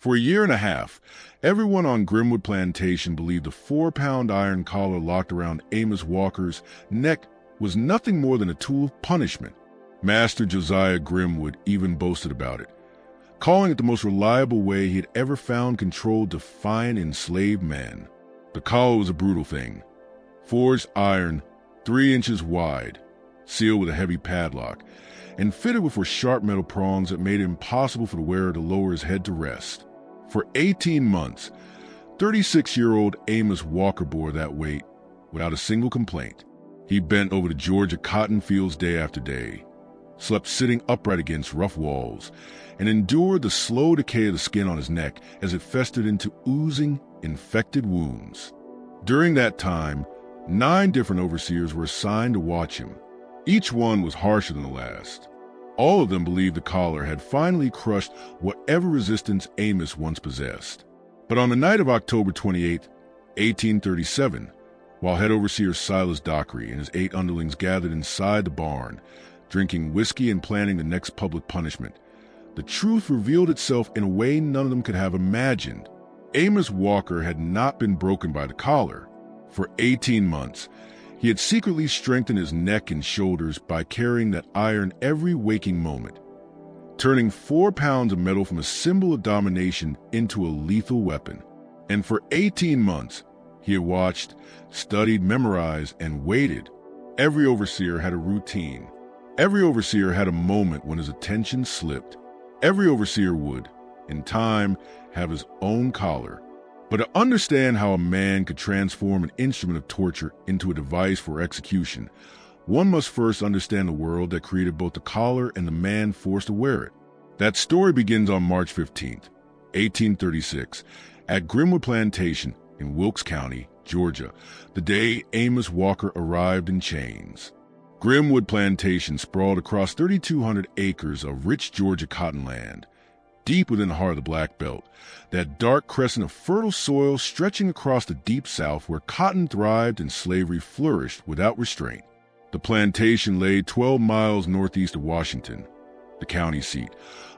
For a year and a half, everyone on Grimwood Plantation believed the 4-pound iron collar locked around Amos Walker's neck was nothing more than a tool of punishment. Master Josiah Grimwood even boasted about it, calling it the most reliable way he had ever found control to define enslaved man. The collar was a brutal thing. Forged iron, 3 inches wide, sealed with a heavy padlock, and fitted with sharp metal prongs that made it impossible for the wearer to lower his head to rest. For 18 months, 36-year-old Amos Walker bore that weight without a single complaint. He bent over the Georgia cotton fields day after day, slept sitting upright against rough walls, and endured the slow decay of the skin on his neck as it festered into oozing, infected wounds. During that time, 9 different overseers were assigned to watch him. Each one was harsher than the last. All of them believed the collar had finally crushed whatever resistance Amos once possessed. But on the night of October 28, 1837, while head overseer Silas Dockery and his 8 underlings gathered inside the barn, drinking whiskey and planning the next public punishment, the truth revealed itself in a way none of them could have imagined. Amos Walker had not been broken by the collar. For 18 months, he had secretly strengthened his neck and shoulders by carrying that iron every waking moment, turning 4 pounds of metal from a symbol of domination into a lethal weapon. And for 18 months, he had watched, studied, memorized, and waited. Every overseer had a routine. Every overseer had a moment when his attention slipped. Every overseer would, in time, have his own collar. But to understand how a man could transform an instrument of torture into a device for execution, one must first understand the world that created both the collar and the man forced to wear it. That story begins on March 15, 1836, at Grimwood Plantation in Wilkes County, Georgia, the day Amos Walker arrived in chains. Grimwood Plantation sprawled across 3,200 acres of rich Georgia cottonland, deep within the heart of the Black Belt, that dark crescent of fertile soil stretching across the deep South where cotton thrived and slavery flourished without restraint. The plantation lay 12 miles northeast of Washington, the county seat,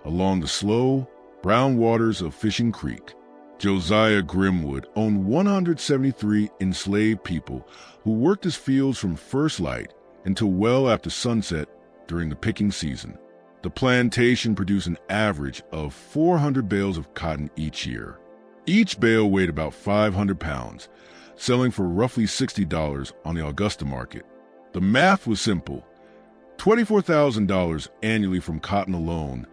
along the slow, brown waters of Fishing Creek. Josiah Grimwood owned 173 enslaved people who worked his fields from first light until well after sunset during the picking season. The plantation produced an average of 400 bales of cotton each year. Each bale weighed about 500 pounds, selling for roughly $60 on the Augusta market. The math was simple: $24,000 annually from cotton alone,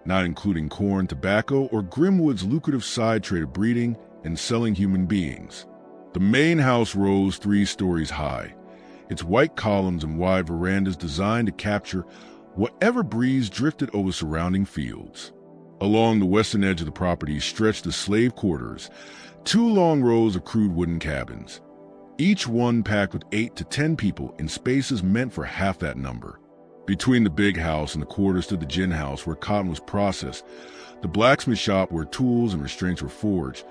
not including corn, tobacco, or Grimwood's lucrative side trade of breeding and selling human beings. The main house rose 3 stories high, its white columns and wide verandas designed to capture whatever breeze drifted over surrounding fields. Along the western edge of the property stretched the slave quarters, 2 long rows of crude wooden cabins, each one packed with 8 to 10 people in spaces meant for half that number. Between the big house and the quarters stood the gin house where cotton was processed, the blacksmith shop where tools and restraints were forged,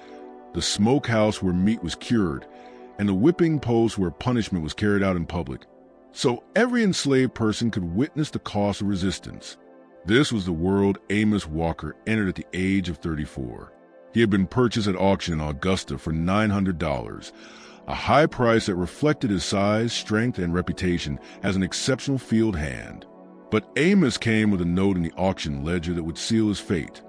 the smokehouse where meat was cured, and the whipping post where punishment was carried out in public, so every enslaved person could witness the cost of resistance. This was the world Amos Walker entered at the age of 34. He had been purchased at auction in Augusta for $900, a high price that reflected his size, strength, and reputation as an exceptional field hand. But Amos came with a note in the auction ledger that would seal his fate: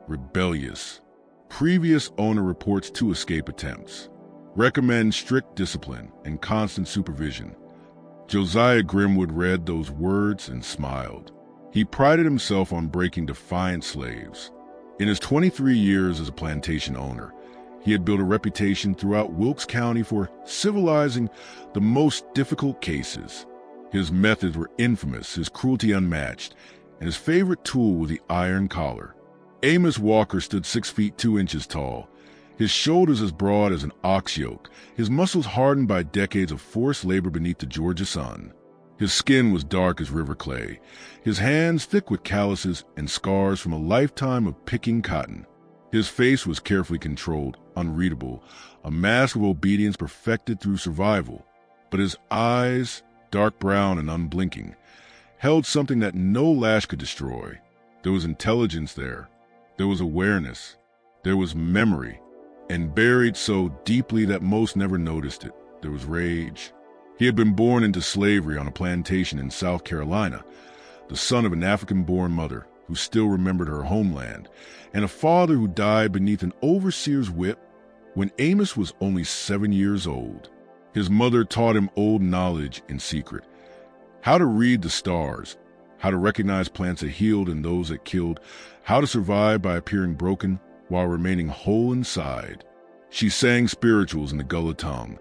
rebellious. Previous owner reports 2 escape attempts. Recommend strict discipline and constant supervision. Josiah Grimwood read those words and smiled. He prided himself on breaking defiant slaves. In his 23 years as a plantation owner, he had built a reputation throughout Wilkes County for civilizing the most difficult cases. His methods were infamous, his cruelty unmatched, and his favorite tool was the iron collar. Amos Walker stood 6 feet 2 inches tall, his shoulders as broad as an ox yoke, his muscles hardened by decades of forced labor beneath the Georgia sun. His skin was dark as river clay, his hands thick with calluses and scars from a lifetime of picking cotton. His face was carefully controlled, unreadable, a mask of obedience perfected through survival. But his eyes, dark brown and unblinking, held something that no lash could destroy. There was intelligence there. There was awareness. There was memory, and buried so deeply that most never noticed it, there was rage. He had been born into slavery on a plantation in South Carolina, the son of an African-born mother who still remembered her homeland, and a father who died beneath an overseer's whip when Amos was only 7 years old. His mother taught him old knowledge in secret, how to read the stars, how to recognize plants that healed and those that killed, how to survive by appearing broken while remaining whole inside. She sang spirituals in the Gullah tongue,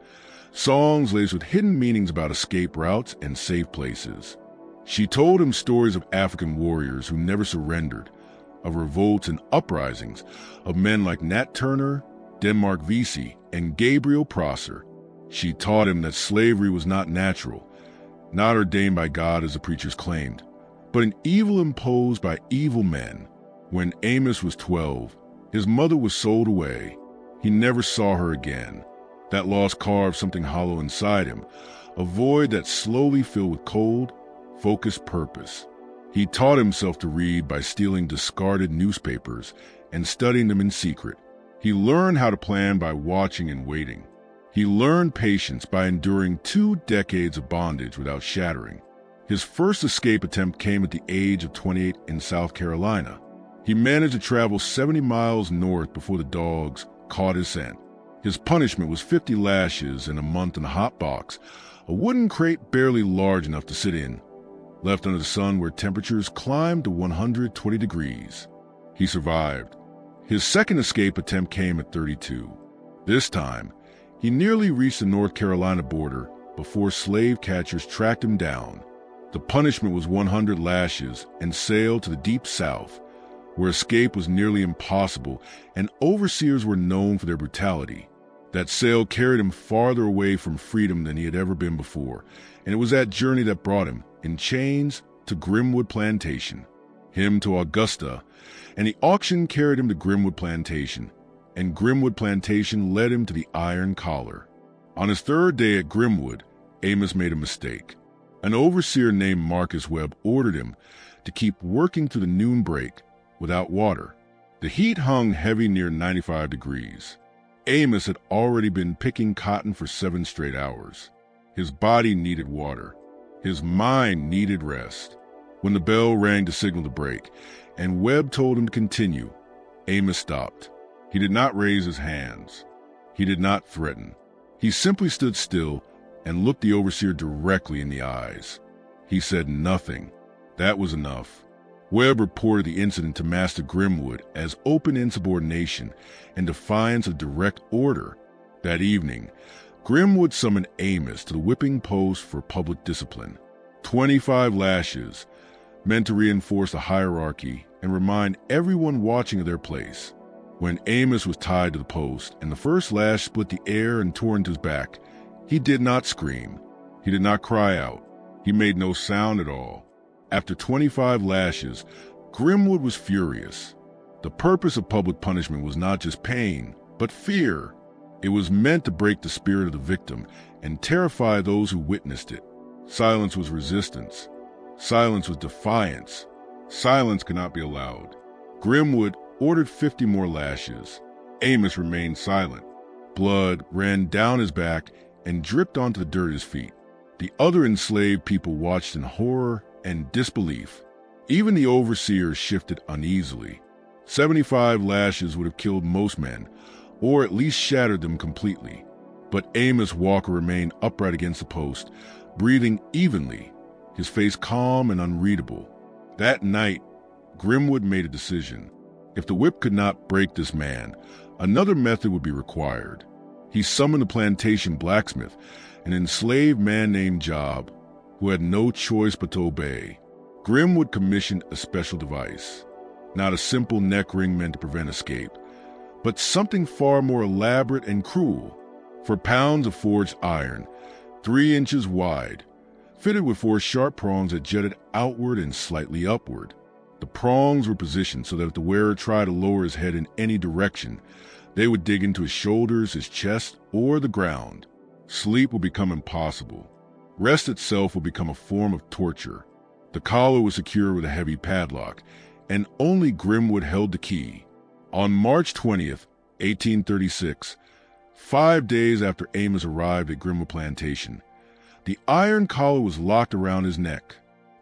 songs laced with hidden meanings about escape routes and safe places. She told him stories of African warriors who never surrendered, of revolts and uprisings, of men like Nat Turner, Denmark Vesey, and Gabriel Prosser. She taught him that slavery was not natural, not ordained by God as the preachers claimed, but an evil imposed by evil men. When Amos was 12, his mother was sold away. He never saw her again. That loss carved something hollow inside him, a void that slowly filled with cold, focused purpose. He taught himself to read by stealing discarded newspapers and studying them in secret. He learned how to plan by watching and waiting. He learned patience by enduring 2 decades of bondage without shattering. His first escape attempt came at the age of 28 in South Carolina. He managed to travel 70 miles north before the dogs caught his scent. His punishment was 50 lashes and a month in a hot box, a wooden crate barely large enough to sit in, left under the sun where temperatures climbed to 120 degrees. He survived. His second escape attempt came at 32. This time, he nearly reached the North Carolina border before slave catchers tracked him down. The punishment was 100 lashes and sailed to the deep south, where escape was nearly impossible and overseers were known for their brutality. That sail carried him farther away from freedom than he had ever been before, and it was that journey that brought him, in chains, to Grimwood Plantation, him to Augusta, and the auction carried him to Grimwood Plantation, and Grimwood Plantation led him to the Iron Collar. On his 3rd day at Grimwood, Amos made a mistake. An overseer named Marcus Webb ordered him to keep working through the noon break without water. The heat hung heavy near 95 degrees. Amos had already been picking cotton for 7 straight hours. His body needed water. His mind needed rest. When the bell rang to signal the break, and Webb told him to continue, Amos stopped. He did not raise his hands. He did not threaten. He simply stood still and looked the overseer directly in the eyes. He said nothing. That was enough. Webb reported the incident to Master Grimwood as open insubordination and defiance of direct order. That evening, Grimwood summoned Amos to the whipping post for public discipline. 25 lashes, meant to reinforce the hierarchy and remind everyone watching of their place. When Amos was tied to the post and the first lash split the air and tore into his back, he did not scream. He did not cry out. He made no sound at all. After 25 lashes, Grimwood was furious. The purpose of public punishment was not just pain, but fear. It was meant to break the spirit of the victim and terrify those who witnessed it. Silence was resistance. Silence was defiance. Silence could not be allowed. Grimwood ordered 50 more lashes. Amos remained silent. Blood ran down his back and dripped onto the dirt at his feet. The other enslaved people watched in horror and disbelief. Even the overseers shifted uneasily. 75 lashes would have killed most men, or at least shattered them completely. But Amos Walker remained upright against the post, breathing evenly, his face calm and unreadable. That night, Grimwood made a decision. If the whip could not break this man, another method would be required. He summoned the plantation blacksmith, an enslaved man named Job, who had no choice but to obey. Grimwood commissioned a special device, not a simple neck ring meant to prevent escape, but something far more elaborate and cruel. For pounds of forged iron, 3 inches wide, fitted with 4 sharp prongs that jutted outward and slightly upward. The prongs were positioned so that if the wearer tried to lower his head in any direction, they would dig into his shoulders, his chest, or the ground. Sleep would become impossible. Rest itself would become a form of torture. The collar was secured with a heavy padlock, and only Grimwood held the key. On March 20th, 1836, 5 days after Amos arrived at Grimwood Plantation, the iron collar was locked around his neck.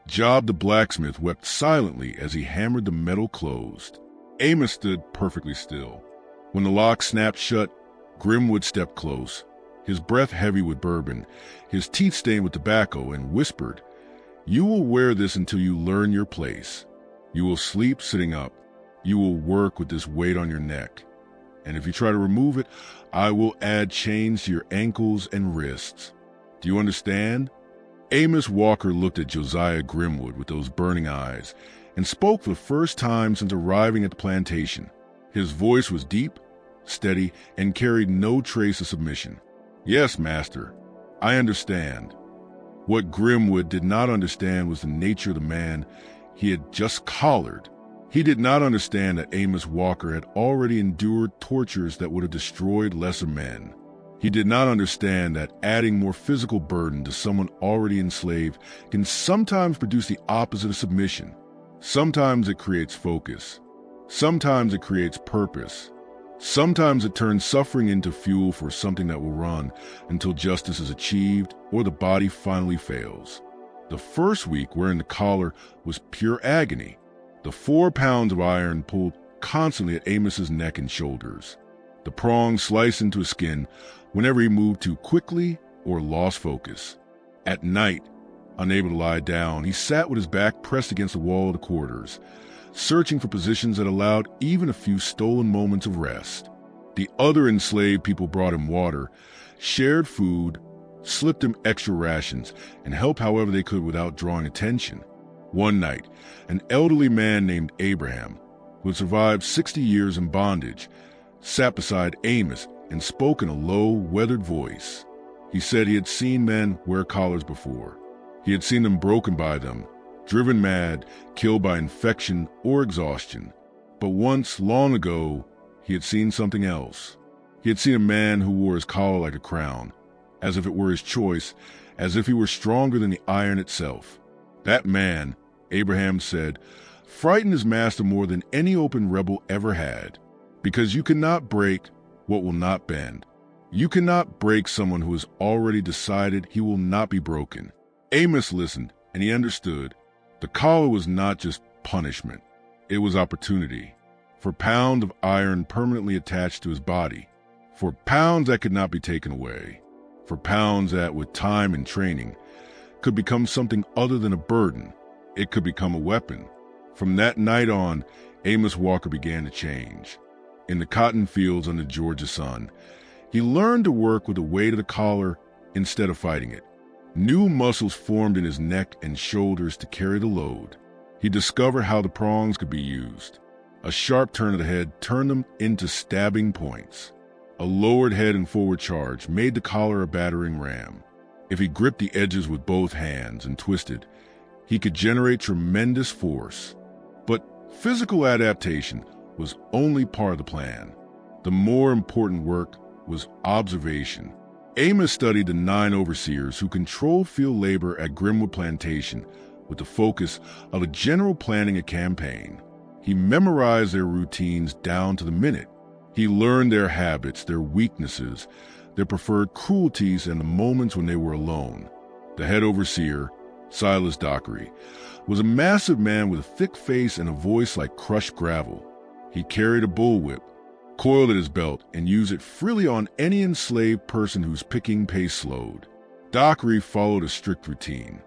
Job the blacksmith wept silently as he hammered the metal closed. Amos stood perfectly still. When the lock snapped shut, Grimwood stepped close, his breath heavy with bourbon, his teeth stained with tobacco, and whispered, "You will wear this until you learn your place. You will sleep sitting up. You will work with this weight on your neck. And if you try to remove it, I will add chains to your ankles and wrists. Do you understand?" Amos Walker looked at Josiah Grimwood with those burning eyes and spoke for the first time since arriving at the plantation. His voice was deep, steady, and carried no trace of submission. "Yes, master, I understand." What Grimwood did not understand was the nature of the man he had just collared. He did not understand that Amos Walker had already endured tortures that would have destroyed lesser men. He did not understand that adding more physical burden to someone already enslaved can sometimes produce the opposite of submission. Sometimes it creates focus. Sometimes it creates purpose. Sometimes it turns suffering into fuel for something that will run until justice is achieved or the body finally fails. The first week wearing the collar was pure agony. The 4 pounds of iron pulled constantly at Amos's neck and shoulders. The prongs sliced into his skin whenever he moved too quickly or lost focus. At night, unable to lie down, he sat with his back pressed against the wall of the quarters, searching for positions that allowed even a few stolen moments of rest. The other enslaved people brought him water, shared food, slipped him extra rations, and helped however they could without drawing attention. One night, an elderly man named Abraham, who had survived 60 years in bondage, sat beside Amos and spoke in a low, weathered voice. He said he had seen men wear collars before. He had seen them broken by them, driven mad, killed by infection or exhaustion. But once, long ago, he had seen something else. He had seen a man who wore his collar like a crown, as if it were his choice, as if he were stronger than the iron itself. That man, Abraham said, frightened his master more than any open rebel ever had, because you cannot break what will not bend. You cannot break someone who has already decided he will not be broken. Amos listened, and he understood. The collar was not just punishment. It was opportunity. For pounds of iron permanently attached to his body. For pounds that could not be taken away. For pounds that, with time and training, could become something other than a burden. It could become a weapon. From that night on, Amos Walker began to change. In the cotton fields under Georgia's sun, he learned to work with the weight of the collar instead of fighting it. New muscles formed in his neck and shoulders to carry the load. He discovered how the prongs could be used. A sharp turn of the head turned them into stabbing points. A lowered head and forward charge made the collar a battering ram. If he gripped the edges with both hands and twisted, he could generate tremendous force. But physical adaptation was only part of the plan. The more important work was observation. Amos studied the 9 overseers who controlled field labor at Grimwood Plantation with the focus of a general planning a campaign. He memorized their routines down to the minute. He learned their habits, their weaknesses, their preferred cruelties, and the moments when they were alone. The head overseer, Silas Dockery, was a massive man with a thick face and a voice like crushed gravel. He carried a bullwhip, coiled at his belt, and used it freely on any enslaved person whose picking pace slowed. Dockery followed a strict routine.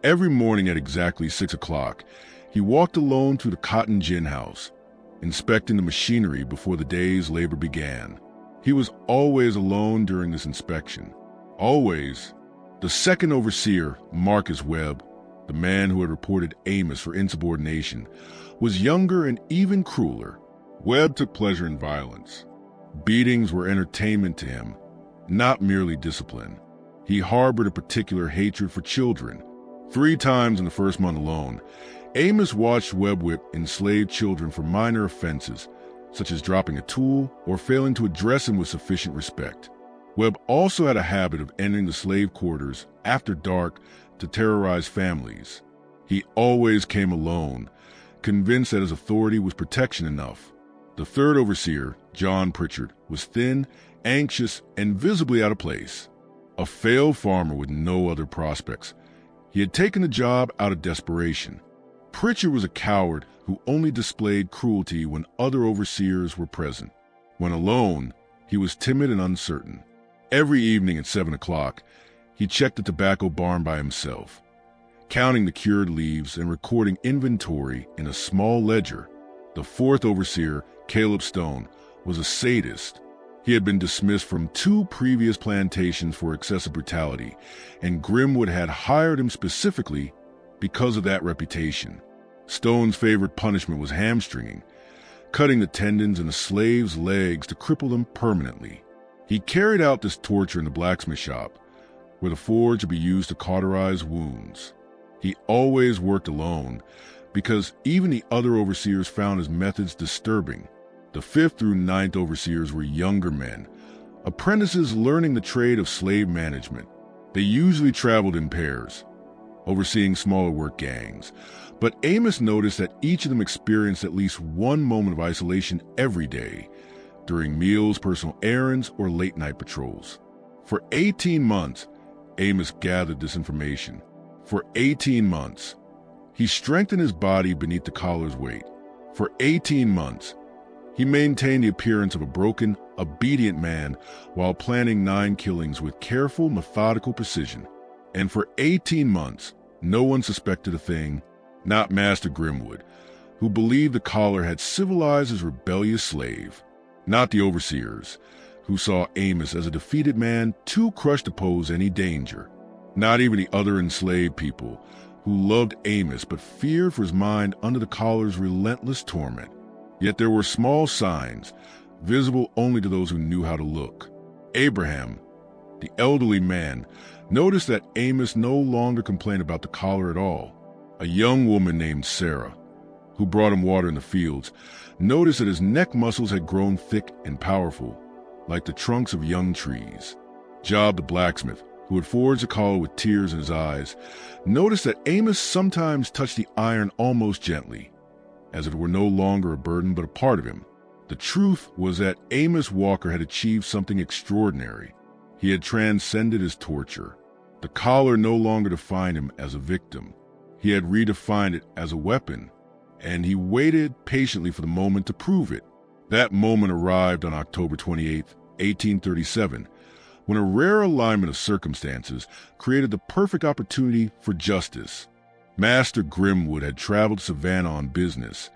Every morning at exactly 6 o'clock, he walked alone through the cotton gin house, inspecting the machinery before the day's labor began. He was always alone during this inspection. Always. The second overseer, Marcus Webb, the man who had reported Amos for insubordination, was younger and even crueler. Webb took pleasure in violence. Beatings were entertainment to him, not merely discipline. He harbored a particular hatred for children. 3 times in the first month alone, Amos watched Webb whip enslaved children for minor offenses, such as dropping a tool or failing to address him with sufficient respect. Webb also had a habit of entering the slave quarters after dark to terrorize families. He always came alone, convinced that his authority was protection enough. The third overseer, John Pritchard, was thin, anxious, and visibly out of place. A failed farmer with no other prospects. He had taken the job out of desperation. Pritchard was a coward who only displayed cruelty when other overseers were present. When alone, he was timid and uncertain. Every evening at 7 o'clock, he checked the tobacco barn by himself, counting the cured leaves and recording inventory in a small ledger. The fourth overseer, Caleb Stone, was a sadist. He had been dismissed from 2 previous plantations for excessive brutality, and Grimwood had hired him specifically because of that reputation. Stone's favorite punishment was hamstringing, cutting the tendons in a slave's legs to cripple them permanently. He carried out this torture in the blacksmith shop, where the forge would be used to cauterize wounds. He always worked alone, because even the other overseers found his methods disturbing. The 5th through 9th overseers were younger men, apprentices learning the trade of slave management. They usually traveled in pairs, overseeing smaller work gangs. But Amos noticed that each of them experienced at least one moment of isolation every day, during meals, personal errands, or late-night patrols. For 18 months, Amos gathered this information. For 18 months, he strengthened his body beneath the collar's weight. For 18 months, he maintained the appearance of a broken, obedient man while planning 9 killings with careful, methodical precision. And for 18 months, no one suspected a thing, not Master Grimwood, who believed the collar had civilized his rebellious slave. Not the overseers, who saw Amos as a defeated man too crushed to pose any danger. Not even the other enslaved people, who loved Amos but feared for his mind under the collar's relentless torment. Yet there were small signs, visible only to those who knew how to look. Abraham, the elderly man, noticed that Amos no longer complained about the collar at all. A young woman named Sarah, who brought him water in the fields, noticed that his neck muscles had grown thick and powerful, like the trunks of young trees. Job the blacksmith, who had forged the collar with tears in his eyes, noticed that Amos sometimes touched the iron almost gently, as if it were no longer a burden but a part of him. The truth was that Amos Walker had achieved something extraordinary. He had transcended his torture. The collar no longer defined him as a victim. He had redefined it as a weapon, and he waited patiently for the moment to prove it. That moment arrived on October 28, 1837, when a rare alignment of circumstances created the perfect opportunity for justice. Master Grimwood had traveled to Savannah on business,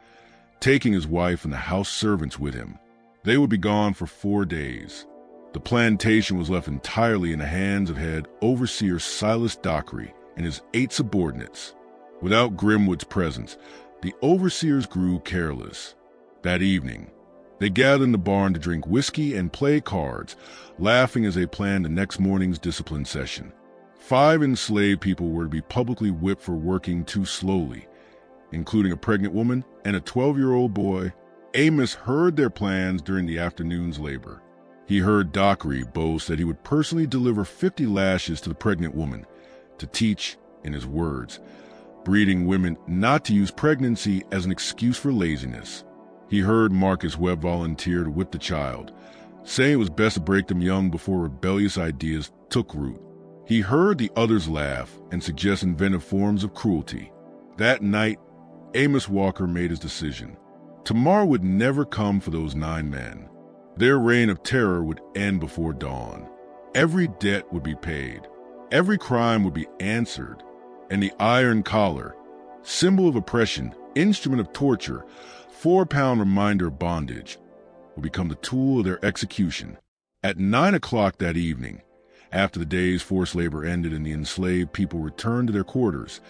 taking his wife and the house servants with him. They would be gone for 4 days. The plantation was left entirely in the hands of head overseer Silas Dockery and his 8 subordinates. Without Grimwood's presence, the overseers grew careless. That evening, they gathered in the barn to drink whiskey and play cards, laughing as they planned the next morning's discipline session. 5 enslaved people were to be publicly whipped for working too slowly, including a pregnant woman and a 12-year-old boy. Amos heard their plans during the afternoon's labor. He heard Dockery boast that he would personally deliver 50 lashes to the pregnant woman to teach, in his words, breeding women not to use pregnancy as an excuse for laziness. He heard Marcus Webb volunteer to whip the child, saying it was best to break them young before rebellious ideas took root. He heard the others laugh and suggest inventive forms of cruelty. That night, Amos Walker made his decision. Tomorrow would never come for those 9 men. Their reign of terror would end before dawn. Every debt would be paid. Every crime would be answered. And the iron collar, symbol of oppression, instrument of torture, 4-pound reminder of bondage, would become the tool of their execution. At 9 o'clock that evening, after the day's forced labor ended and the enslaved people returned to their quarters,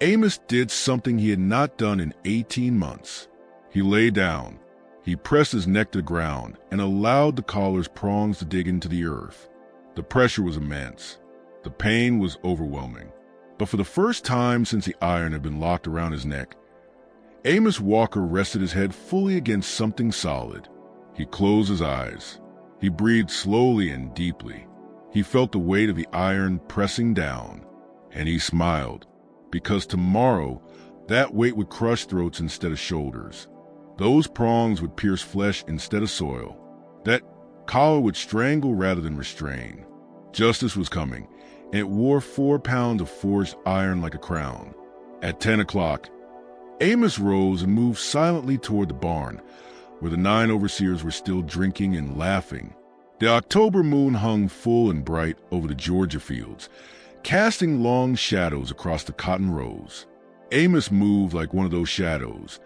Amos did something he had not done in 18 months. He lay down. He pressed his neck to the ground and allowed the collar's prongs to dig into the earth. The pressure was immense. The pain was overwhelming. But for the first time since the iron had been locked around his neck, Amos Walker rested his head fully against something solid. He closed his eyes. He breathed slowly and deeply. He felt the weight of the iron pressing down, and he smiled, because tomorrow that weight would crush throats instead of shoulders. Those prongs would pierce flesh instead of soil. That collar would strangle rather than restrain. Justice was coming, and it wore 4 pounds of forged iron like a crown. At 10 o'clock, Amos rose and moved silently toward the barn, where the 9 overseers were still drinking and laughing. The October moon hung full and bright over the Georgia fields, casting long shadows across the cotton rows. Amos moved like one of those shadows,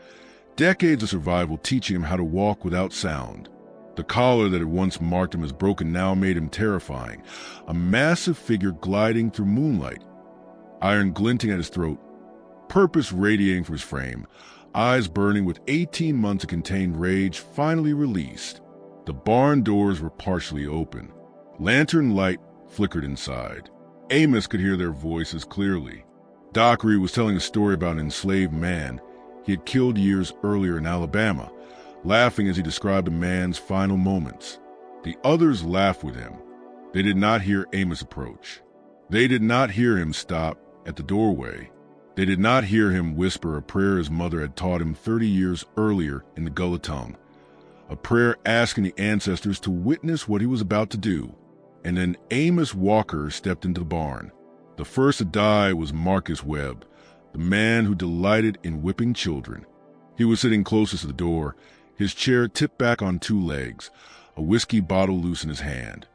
decades of survival teaching him how to walk without sound. The collar that had once marked him as broken now made him terrifying, a massive figure gliding through moonlight, iron glinting at his throat, purpose radiating from his frame, eyes burning with 18 months of contained rage finally released. The barn doors were partially open. Lantern light flickered inside. Amos could hear their voices clearly. Dockery was telling a story about an enslaved man he had killed years earlier in Alabama, laughing as he described the man's final moments. The others laughed with him. They did not hear Amos approach. They did not hear him stop at the doorway. They did not hear him whisper a prayer his mother had taught him 30 years earlier in the Gullah tongue, a prayer asking the ancestors to witness what he was about to do. And then Amos Walker stepped into the barn. The first to die was Marcus Webb, the man who delighted in whipping children. He was sitting closest to the door, his chair tipped back on 2 legs, a whiskey bottle loose in his hand,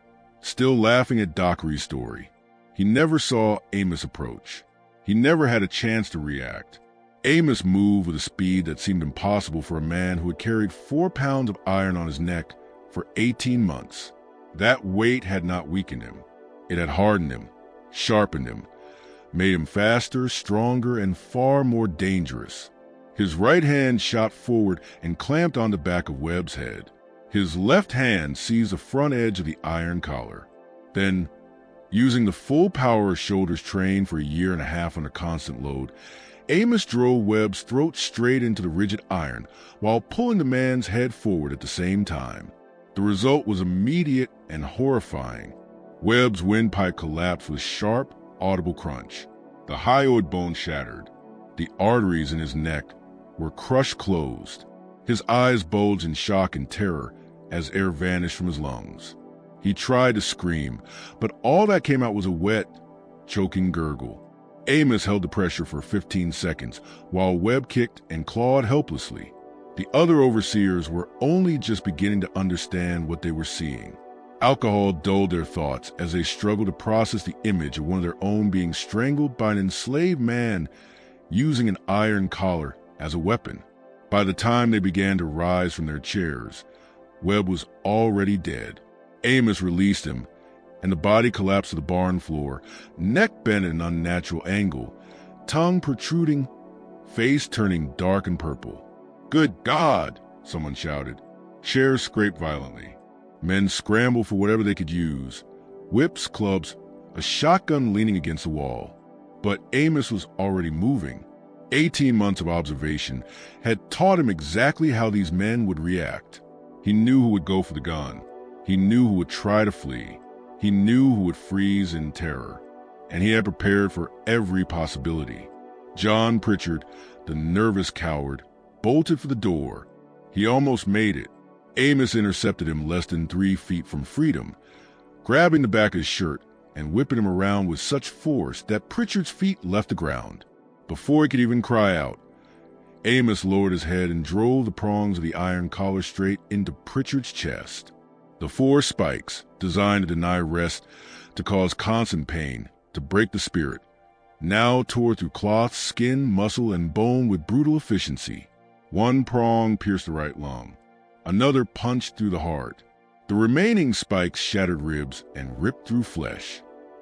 still laughing at Dockery's story. He never saw Amos approach. He never had a chance to react. Amos moved with a speed that seemed impossible for a man who had carried 4 pounds of iron on his neck for 18 months. That weight had not weakened him. It had hardened him, sharpened him, made him faster, stronger, and far more dangerous. His right hand shot forward and clamped on the back of Webb's head. His left hand seized the front edge of the iron collar. Then, using the full power of shoulders trained for a year and a half under constant load, Amos drove Webb's throat straight into the rigid iron while pulling the man's head forward at the same time. The result was immediate and horrifying. Webb's windpipe collapsed with a sharp, audible crunch. The hyoid bone shattered. The arteries in his neck were crushed closed. His eyes bulged in shock and terror as air vanished from his lungs. He tried to scream, but all that came out was a wet, choking gurgle. Amos held the pressure for 15 seconds while Webb kicked and clawed helplessly. The other overseers were only just beginning to understand what they were seeing. Alcohol dulled their thoughts as they struggled to process the image of one of their own being strangled by an enslaved man using an iron collar as a weapon. By the time they began to rise from their chairs, Webb was already dead. Amos released him, and the body collapsed to the barn floor, neck bent at an unnatural angle, tongue protruding, face turning dark and purple. "Good God!" someone shouted. Chairs scraped violently. Men scrambled for whatever they could use, whips, clubs, a shotgun leaning against the wall. But Amos was already moving. 18 months of observation had taught him exactly how these men would react. He knew who would go for the gun. He knew who would try to flee. He knew who would freeze in terror. And he had prepared for every possibility. John Pritchard, the nervous coward, bolted for the door. He almost made it. Amos intercepted him less than 3 feet from freedom, grabbing the back of his shirt and whipping him around with such force that Pritchard's feet left the ground. Before he could even cry out, Amos lowered his head and drove the prongs of the iron collar straight into Pritchard's chest. The 4 spikes, designed to deny rest, to cause constant pain, to break the spirit, now tore through cloth, skin, muscle, and bone with brutal efficiency. One prong pierced the right lung. Another punched through the heart. The remaining spikes shattered ribs and ripped through flesh.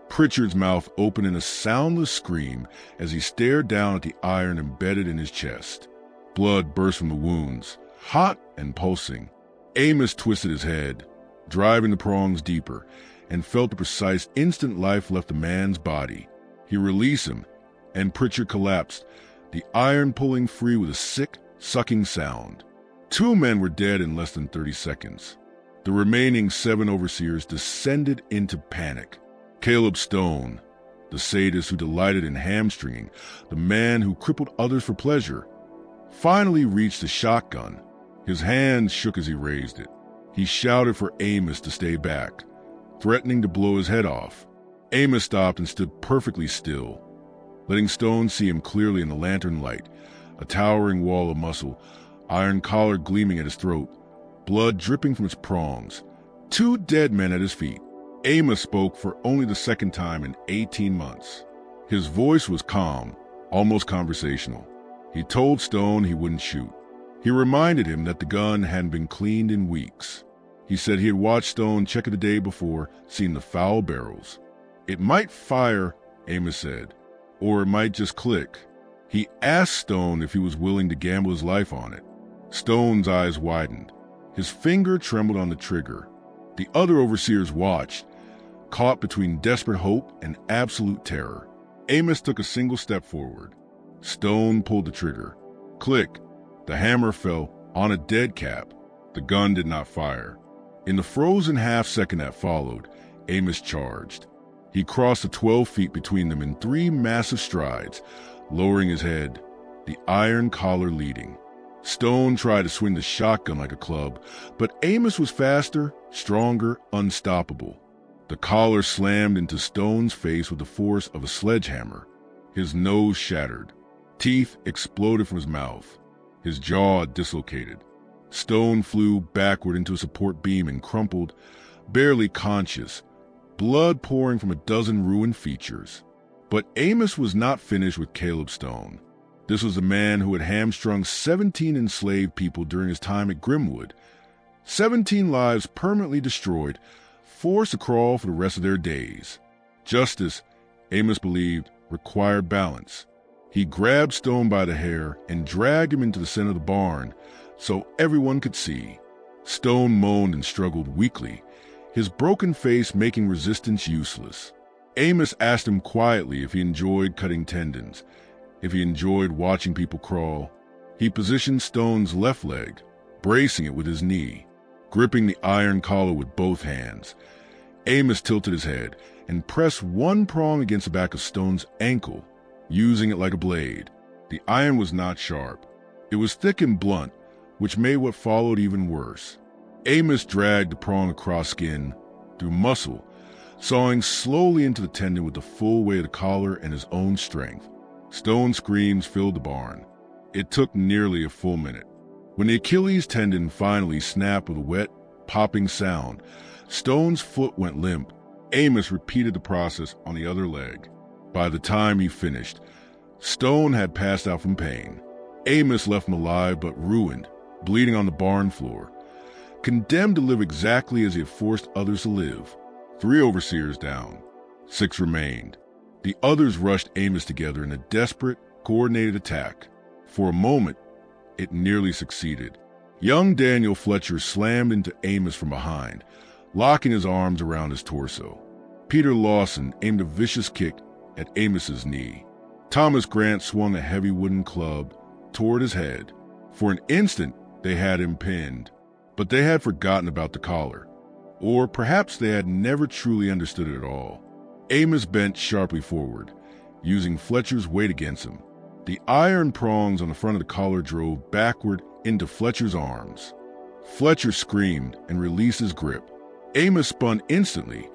Pritchard's mouth opened in a soundless scream as he stared down at the iron embedded in his chest. Blood burst from the wounds, hot and pulsing. Amos twisted his head, driving the prongs deeper, and felt the precise instant life left the man's body. He released him, and Pritchard collapsed, the iron pulling free with a sick, sucking sound. 2 men were dead in less than 30 seconds. The remaining 7 overseers descended into panic. Caleb Stone, the sadist who delighted in hamstringing, the man who crippled others for pleasure, finally reached the shotgun. His hand shook as he raised it. He shouted for Amos to stay back, threatening to blow his head off. Amos stopped and stood perfectly still, letting Stone see him clearly in the lantern light, a towering wall of muscle, iron collar gleaming at his throat, blood dripping from its prongs, 2 dead men at his feet. Amos spoke for only the second time in 18 months. His voice was calm, almost conversational. He told Stone he wouldn't shoot. He reminded him that the gun hadn't been cleaned in weeks. He said he had watched Stone check it the day before, seen the foul barrels. It might fire, Amos said, or it might just click. He asked Stone if he was willing to gamble his life on it. Stone's eyes widened. His finger trembled on the trigger. The other overseers watched, caught between desperate hope and absolute terror. Amos took a single step forward. Stone pulled the trigger. Click. The hammer fell on a dead cap. The gun did not fire. In the frozen half-second that followed, Amos charged. He crossed the 12 feet between them in 3 massive strides, lowering his head, the iron collar leading. Stone tried to swing the shotgun like a club, but Amos was faster, stronger, unstoppable. The collar slammed into Stone's face with the force of a sledgehammer. His nose shattered. Teeth exploded from his mouth. His jaw dislocated. Stone flew backward into a support beam and crumpled, barely conscious, blood pouring from a dozen ruined features. But Amos was not finished with Caleb Stone. This was a man who had hamstrung 17 enslaved people during his time at Grimwood. 17 lives permanently destroyed, forced to crawl for the rest of their days. Justice, Amos believed, required balance. He grabbed Stone by the hair and dragged him into the center of the barn so everyone could see. Stone moaned and struggled weakly, his broken face making resistance useless. Amos asked him quietly if he enjoyed cutting tendons, if he enjoyed watching people crawl. He positioned Stone's left leg, bracing it with his knee, gripping the iron collar with both hands. Amos tilted his head and pressed one prong against the back of Stone's ankle, using it like a blade. The iron was not sharp. It was thick and blunt, which made what followed even worse. Amos dragged the prong across skin, through muscle, sawing slowly into the tendon with the full weight of the collar and his own strength. Stone's screams filled the barn. It took nearly a full minute. When the Achilles tendon finally snapped with a wet, popping sound, Stone's foot went limp. Amos repeated the process on the other leg. By the time he finished, Stone had passed out from pain. Amos left him alive but ruined, bleeding on the barn floor, condemned to live exactly as he had forced others to live. 3 overseers down. 6 remained. The others rushed Amos together in a desperate, coordinated attack. For a moment, it nearly succeeded. Young Daniel Fletcher slammed into Amos from behind, locking his arms around his torso. Peter Lawson aimed a vicious kick at Amos's knee. Thomas Grant swung a heavy wooden club toward his head. For an instant, they had him pinned, but they had forgotten about the collar. Or perhaps they had never truly understood it at all. Amos bent sharply forward, using Fletcher's weight against him. The iron prongs on the front of the collar drove backward into Fletcher's arms. Fletcher screamed and released his grip. Amos spun instantly,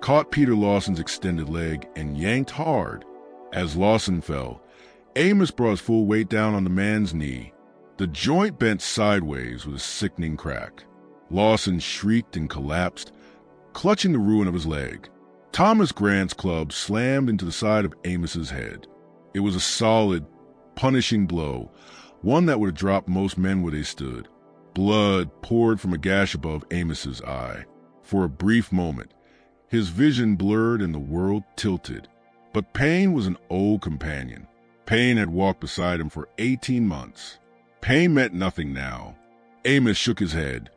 caught Peter Lawson's extended leg, and yanked hard. As Lawson fell, Amos brought his full weight down on the man's knee. The joint bent sideways with a sickening crack. Lawson shrieked and collapsed, clutching the ruin of his leg. Thomas Grant's club slammed into the side of Amos's head. It was a solid, punishing blow, one that would have dropped most men where they stood. Blood poured from a gash above Amos's eye. For a brief moment, his vision blurred and the world tilted. But pain was an old companion. Pain had walked beside him for 18 months. Pain meant nothing now. Amos shook his head,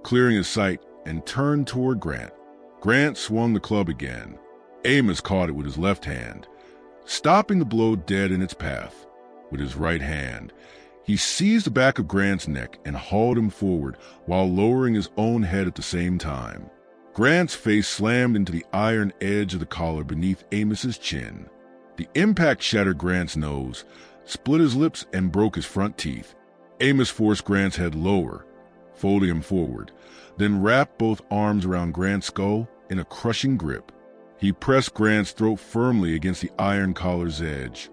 clearing his sight, and turned toward Grant. Grant swung the club again. Amos caught it with his left hand, stopping the blow dead in its path. With his right hand, he seized the back of Grant's neck and hauled him forward while lowering his own head at the same time. Grant's face slammed into the iron edge of the collar beneath Amos's chin. The impact shattered Grant's nose, split his lips, and broke his front teeth. Amos forced Grant's head lower, folding him forward, then wrapped both arms around Grant's skull in a crushing grip. He pressed Grant's throat firmly against the iron collar's edge,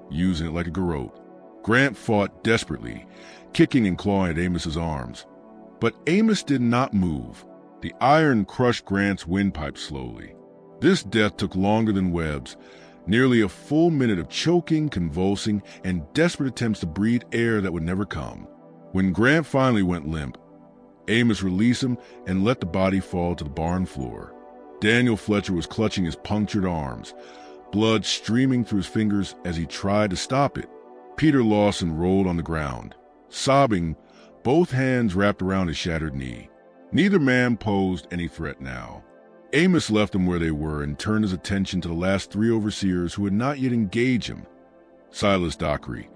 using it like a garrote. Grant fought desperately, kicking and clawing at Amos's arms. But Amos did not move. The iron crushed Grant's windpipe slowly. This death took longer than Webb's, nearly a full minute of choking, convulsing, and desperate attempts to breathe air that would never come. When Grant finally went limp, Amos released him and let the body fall to the barn floor. Daniel Fletcher was clutching his punctured arms, blood streaming through his fingers as he tried to stop it. Peter Lawson rolled on the ground, sobbing, both hands wrapped around his shattered knee. Neither man posed any threat now. Amos left them where they were and turned his attention to the last 3 overseers who had not yet engaged him. Silas Dockery,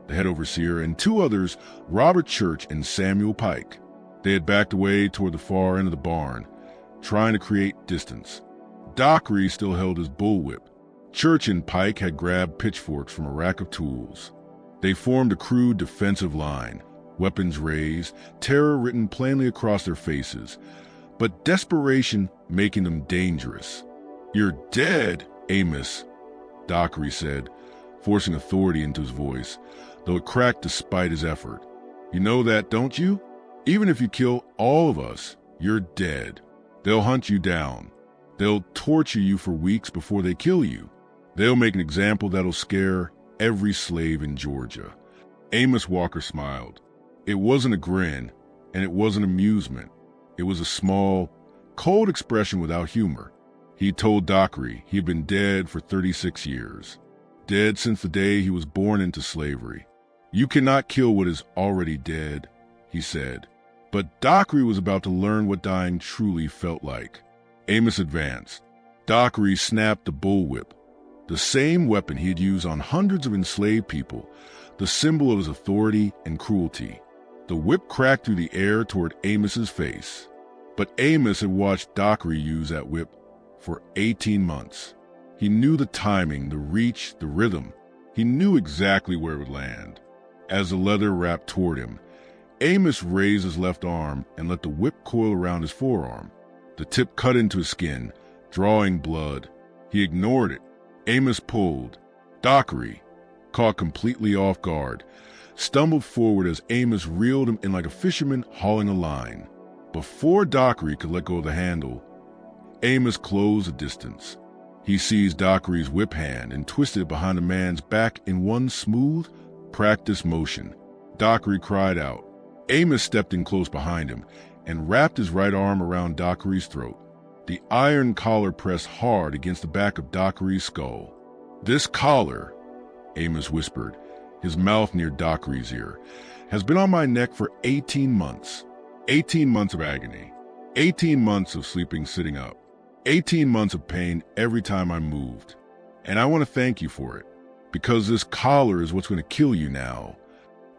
the head overseer, and 2 others, Robert Church and Samuel Pike. They had backed away toward the far end of the barn, trying to create distance. Dockery still held his bullwhip. Church and Pike had grabbed pitchforks from a rack of tools. They formed a crude defensive line, weapons raised, terror written plainly across their faces, but desperation making them dangerous. "You're dead, Amos," Dockery said, forcing authority into his voice, though it cracked despite his effort. "You know that, don't you? Even if you kill all of us, you're dead. They'll hunt you down. They'll torture you for weeks before they kill you. They'll make an example that'll scare every slave in Georgia." Amos Walker smiled. It wasn't a grin, and it wasn't amusement. It was a small, cold expression without humor. He told Dockery he had been dead for 36 years. Dead since the day he was born into slavery. "You cannot kill what is already dead," he said. But Dockery was about to learn what dying truly felt like. Amos advanced. Dockery snapped the bullwhip, the same weapon he had used on hundreds of enslaved people, the symbol of his authority and cruelty. The whip cracked through the air toward Amos's face. But Amos had watched Dockery use that whip for 18 months. He knew the timing, the reach, the rhythm. He knew exactly where it would land. As the leather wrapped toward him, Amos raised his left arm and let the whip coil around his forearm. The tip cut into his skin, drawing blood. He ignored it. Amos pulled. Dockery, caught completely off guard, stumbled forward as Amos reeled him in like a fisherman hauling a line. Before Dockery could let go of the handle, Amos closed the distance. He seized Dockery's whip hand and twisted it behind the man's back in one smooth, practiced motion. Dockery cried out. Amos stepped in close behind him and wrapped his right arm around Dockery's throat. The iron collar pressed hard against the back of Dockery's skull. "This collar," Amos whispered, his mouth near Dockery's ear, "has been on my neck for 18 months. 18 months of agony. 18 months of sleeping sitting up. 18 months of pain every time I moved. And I want to thank you for it, because this collar is what's going to kill you now."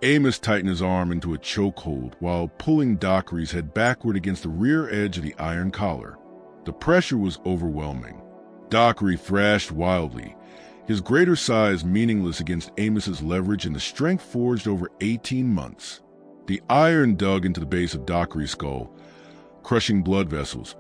Amos tightened his arm into a chokehold while pulling Dockery's head backward against the rear edge of the iron collar. The pressure was overwhelming. Dockery thrashed wildly, his greater size meaningless against Amos's leverage and the strength forged over 18 months. The iron dug into the base of Dockery's skull, crushing blood vessels,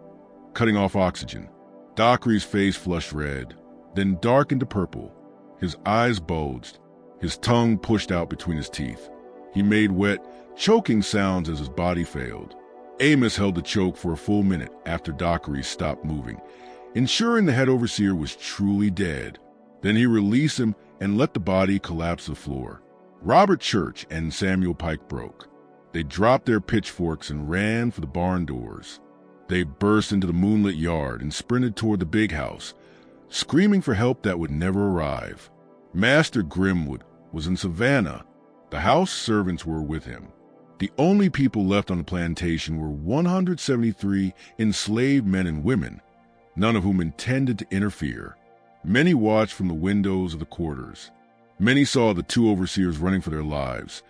cutting off oxygen. Dockery's face flushed red, then darkened to purple. His eyes bulged, his tongue pushed out between his teeth. He made wet, choking sounds as his body failed. Amos held the choke for a full minute after Dockery stopped moving, ensuring the head overseer was truly dead. Then he released him and let the body collapse to the floor. Robert Church and Samuel Pike broke. They dropped their pitchforks and ran for the barn doors. They burst into the moonlit yard and sprinted toward the big house, screaming for help that would never arrive. Master Grimwood was in Savannah. The house servants were with him. The only people left on the plantation were 173 enslaved men and women, none of whom intended to interfere. Many watched from the windows of the quarters. Many saw the 2 overseers running for their lives,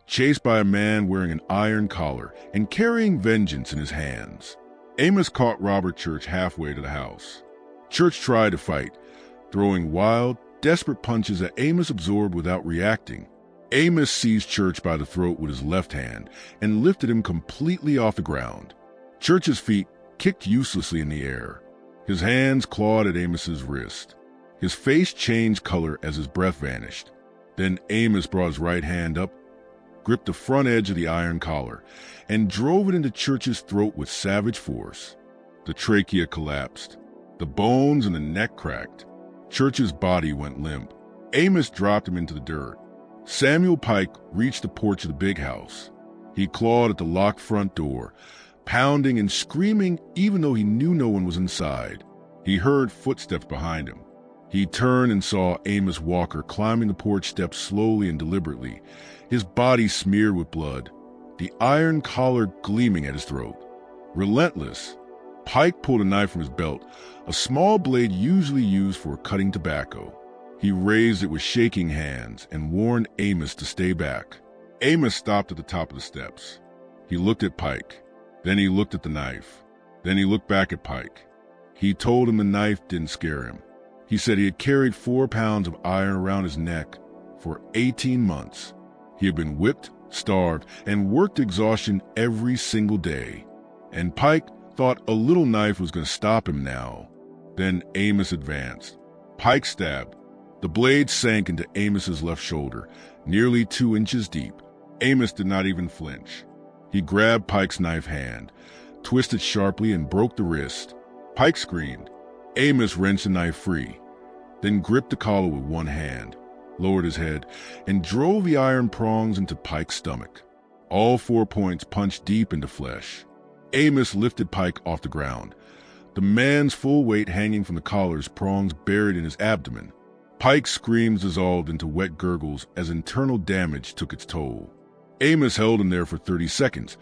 chased by a man wearing an iron collar and carrying vengeance in his hands. Amos caught Robert Church halfway to the house. Church tried to fight, throwing wild, desperate punches that Amos absorbed without reacting. Amos seized Church by the throat with his left hand and lifted him completely off the ground. Church's feet kicked uselessly in the air. His hands clawed at Amos's wrist. His face changed color as his breath vanished. Then Amos brought his right hand up, gripped the front edge of the iron collar, and drove it into Church's throat with savage force. The trachea collapsed. The bones in the neck cracked. Church's body went limp. Amos dropped him into the dirt. Samuel Pike reached the porch of the big house. He clawed at the locked front door, pounding and screaming even though he knew no one was inside. He heard footsteps behind him. He turned and saw Amos Walker climbing the porch steps slowly and deliberately, his body smeared with blood, the iron collar gleaming at his throat. Relentless, Pike pulled a knife from his belt, a small blade usually used for cutting tobacco. He raised it with shaking hands and warned Amos to stay back. Amos stopped at the top of the steps. He looked at Pike. Then he looked at the knife. Then he looked back at Pike. He told him the knife didn't scare him. He said he had carried 4 pounds of iron around his neck for 18 months. He had been whipped, starved, and worked exhaustion every single day. And Pike thought a little knife was going to stop him now. Then Amos advanced. Pike stabbed. The blade sank into Amos's left shoulder, nearly 2 inches deep. Amos did not even flinch. He grabbed Pike's knife hand, twisted sharply, and broke the wrist. Pike screamed. Amos wrenched the knife free, then gripped the collar with one hand, lowered his head, and drove the iron prongs into Pike's stomach. All 4 points punched deep into flesh. Amos lifted Pike off the ground, the man's full weight hanging from the collar's prongs buried in his abdomen. Pike's screams dissolved into wet gurgles as internal damage took its toll. Amos held him there for 30 seconds,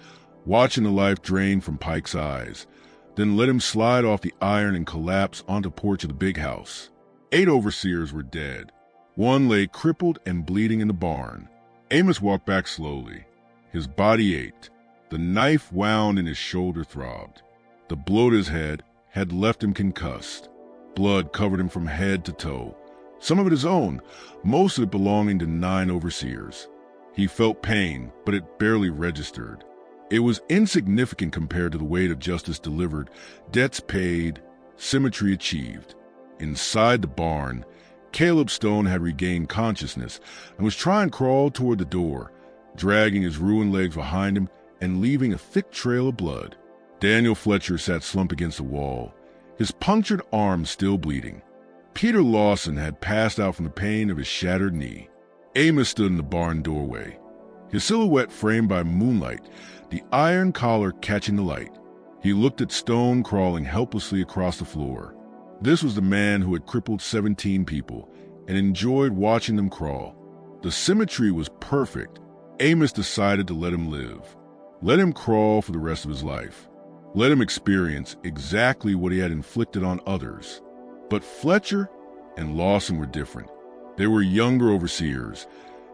watching the life drain from Pike's eyes, then let him slide off the iron and collapse onto the porch of the big house. 8 overseers were dead. 1 lay crippled and bleeding in the barn. Amos walked back slowly. His body ached. The knife wound and his shoulder throbbed. The blow to his head had left him concussed. Blood covered him from head to toe, some of it his own, most of it belonging to 9 overseers. He felt pain, but it barely registered. It was insignificant compared to the weight of justice delivered, debts paid, symmetry achieved. Inside the barn, Caleb Stone had regained consciousness and was trying to crawl toward the door, dragging his ruined legs behind him and leaving a thick trail of blood. Daniel Fletcher sat slumped against the wall, his punctured arm still bleeding. Peter Lawson had passed out from the pain of his shattered knee. Amos stood in the barn doorway, his silhouette framed by moonlight, the iron collar catching the light. He looked at Stone crawling helplessly across the floor. This was the man who had crippled 17 people and enjoyed watching them crawl. The symmetry was perfect. Amos decided to let him live. Let him crawl for the rest of his life. Let him experience exactly what he had inflicted on others. But Fletcher and Lawson were different. They were younger overseers,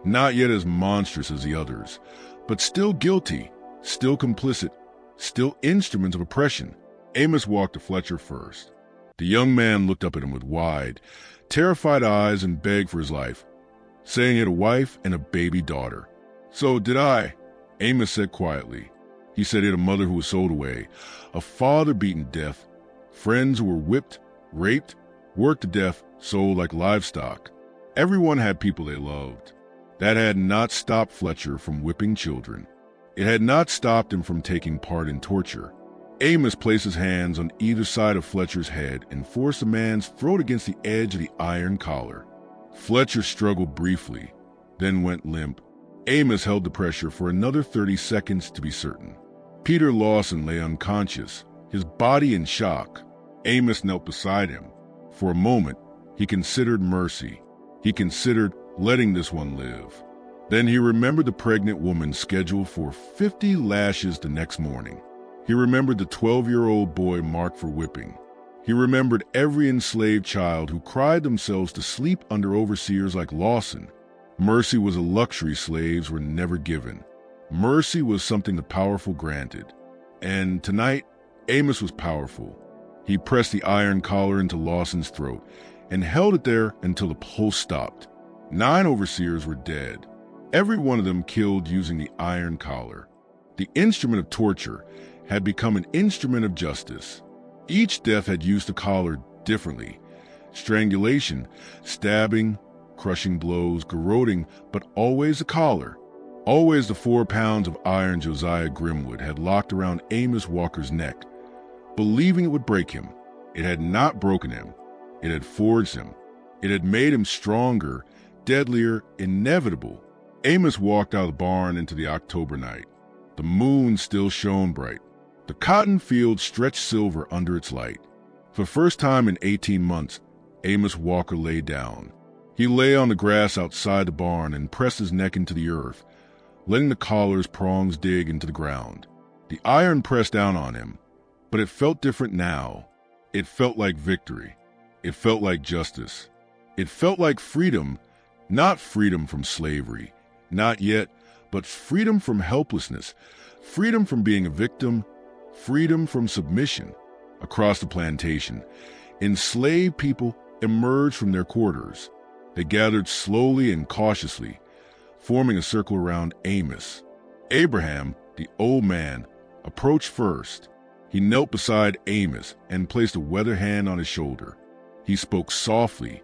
not yet as monstrous as the others, but still guilty, still complicit, still instruments of oppression. Amos walked to Fletcher first. The young man looked up at him with wide, terrified eyes and begged for his life, saying he had a wife and a baby daughter. "So did I," Amos said quietly. He said he had a mother who was sold away, a father beaten to death, friends who were whipped, raped, worked to death, sold like livestock. Everyone had people they loved. That had not stopped Fletcher from whipping children. It had not stopped him from taking part in torture. Amos placed his hands on either side of Fletcher's head and forced the man's throat against the edge of the iron collar. Fletcher struggled briefly, then went limp. Amos held the pressure for another 30 seconds to be certain. Peter Lawson lay unconscious, his body in shock. Amos knelt beside him. For a moment, he considered mercy. He considered letting this one live. Then he remembered the pregnant woman scheduled for 50 lashes the next morning. He remembered the 12-year-old boy marked for whipping. He remembered every enslaved child who cried themselves to sleep under overseers like Lawson. Mercy was a luxury slaves were never given. Mercy was something the powerful granted. And tonight, Amos was powerful. He pressed the iron collar into Lawson's throat and held it there until the pulse stopped. 9 overseers were dead. every one of them killed using the iron collar. The instrument of torture had become an instrument of justice. Each death had used the collar differently. Strangulation, stabbing, crushing blows, garroting, but always the collar. Always the 4 pounds of iron Josiah Grimwood had locked around Amos Walker's neck. Believing it would break him, it had not broken him. It had forged him. It had made him stronger, deadlier, inevitable. Amos walked out of the barn into the October night. The moon still shone bright. The cotton field stretched silver under its light. For the first time in 18 months, Amos Walker lay down. He lay on the grass outside the barn and pressed his neck into the earth, letting the collar's prongs dig into the ground. The iron pressed down on him, but it felt different now. It felt like victory. It felt like justice. It felt like freedom, not freedom from slavery, not yet, but freedom from helplessness, freedom from being a victim, freedom from submission. Across the plantation, enslaved people emerged from their quarters. They gathered slowly and cautiously, forming a circle around Amos. Abraham, the old man, approached first. He knelt beside Amos and placed a weather hand on his shoulder. He spoke softly,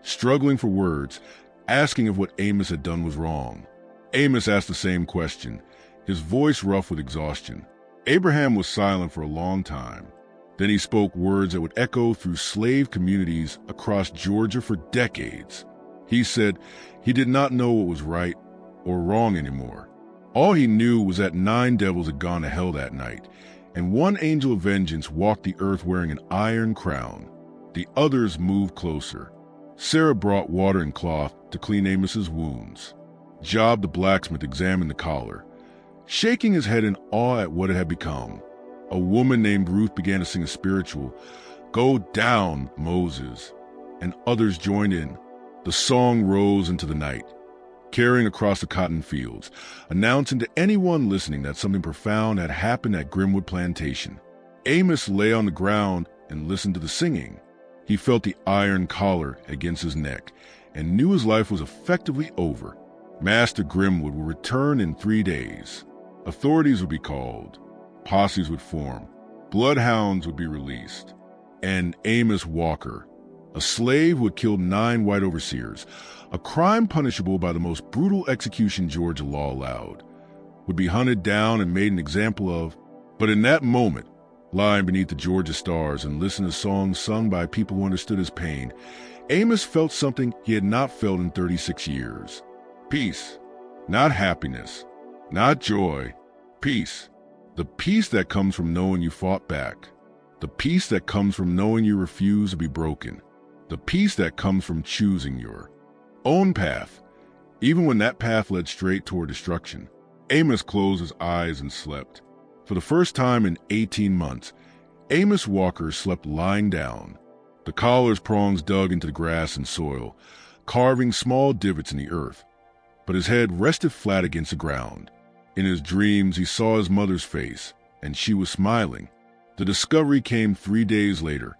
struggling for words, asking if what Amos had done was wrong. Amos asked the same question, his voice rough with exhaustion. Abraham was silent for a long time. Then he spoke words that would echo through slave communities across Georgia for decades. He said he did not know what was right or wrong anymore. All he knew was that 9 devils had gone to hell that night, and 1 angel of vengeance walked the earth wearing an iron crown. The others moved closer. Sarah brought water and cloth to clean Amos's wounds. Job the blacksmith examined the collar, shaking his head in awe at what it had become. A woman named Ruth began to sing a spiritual, "Go down, Moses," and others joined in. The song rose into the night, carrying across the cotton fields, announcing to anyone listening that something profound had happened at Grimwood Plantation. Amos lay on the ground and listened to the singing. He felt the iron collar against his neck and knew his life was effectively over. Master Grimwood would return in 3 days. Authorities would be called. Posses would form. Bloodhounds would be released. And Amos Walker, a slave who had killed 9 white overseers, a crime punishable by the most brutal execution Georgia law allowed, would be hunted down and made an example of. But in that moment, lying beneath the Georgia stars and listening to songs sung by people who understood his pain, Amos felt something he had not felt in 36 years. Peace. Not happiness. Not joy. Peace. The peace that comes from knowing you fought back. The peace that comes from knowing you refuse to be broken. The peace that comes from choosing your own path, even when that path led straight toward destruction. Amos closed his eyes and slept. For the first time in 18 months, Amos Walker slept lying down. The collar's prongs dug into the grass and soil, carving small divots in the earth, but his head rested flat against the ground. In his dreams, he saw his mother's face, and she was smiling. The discovery came 3 days later,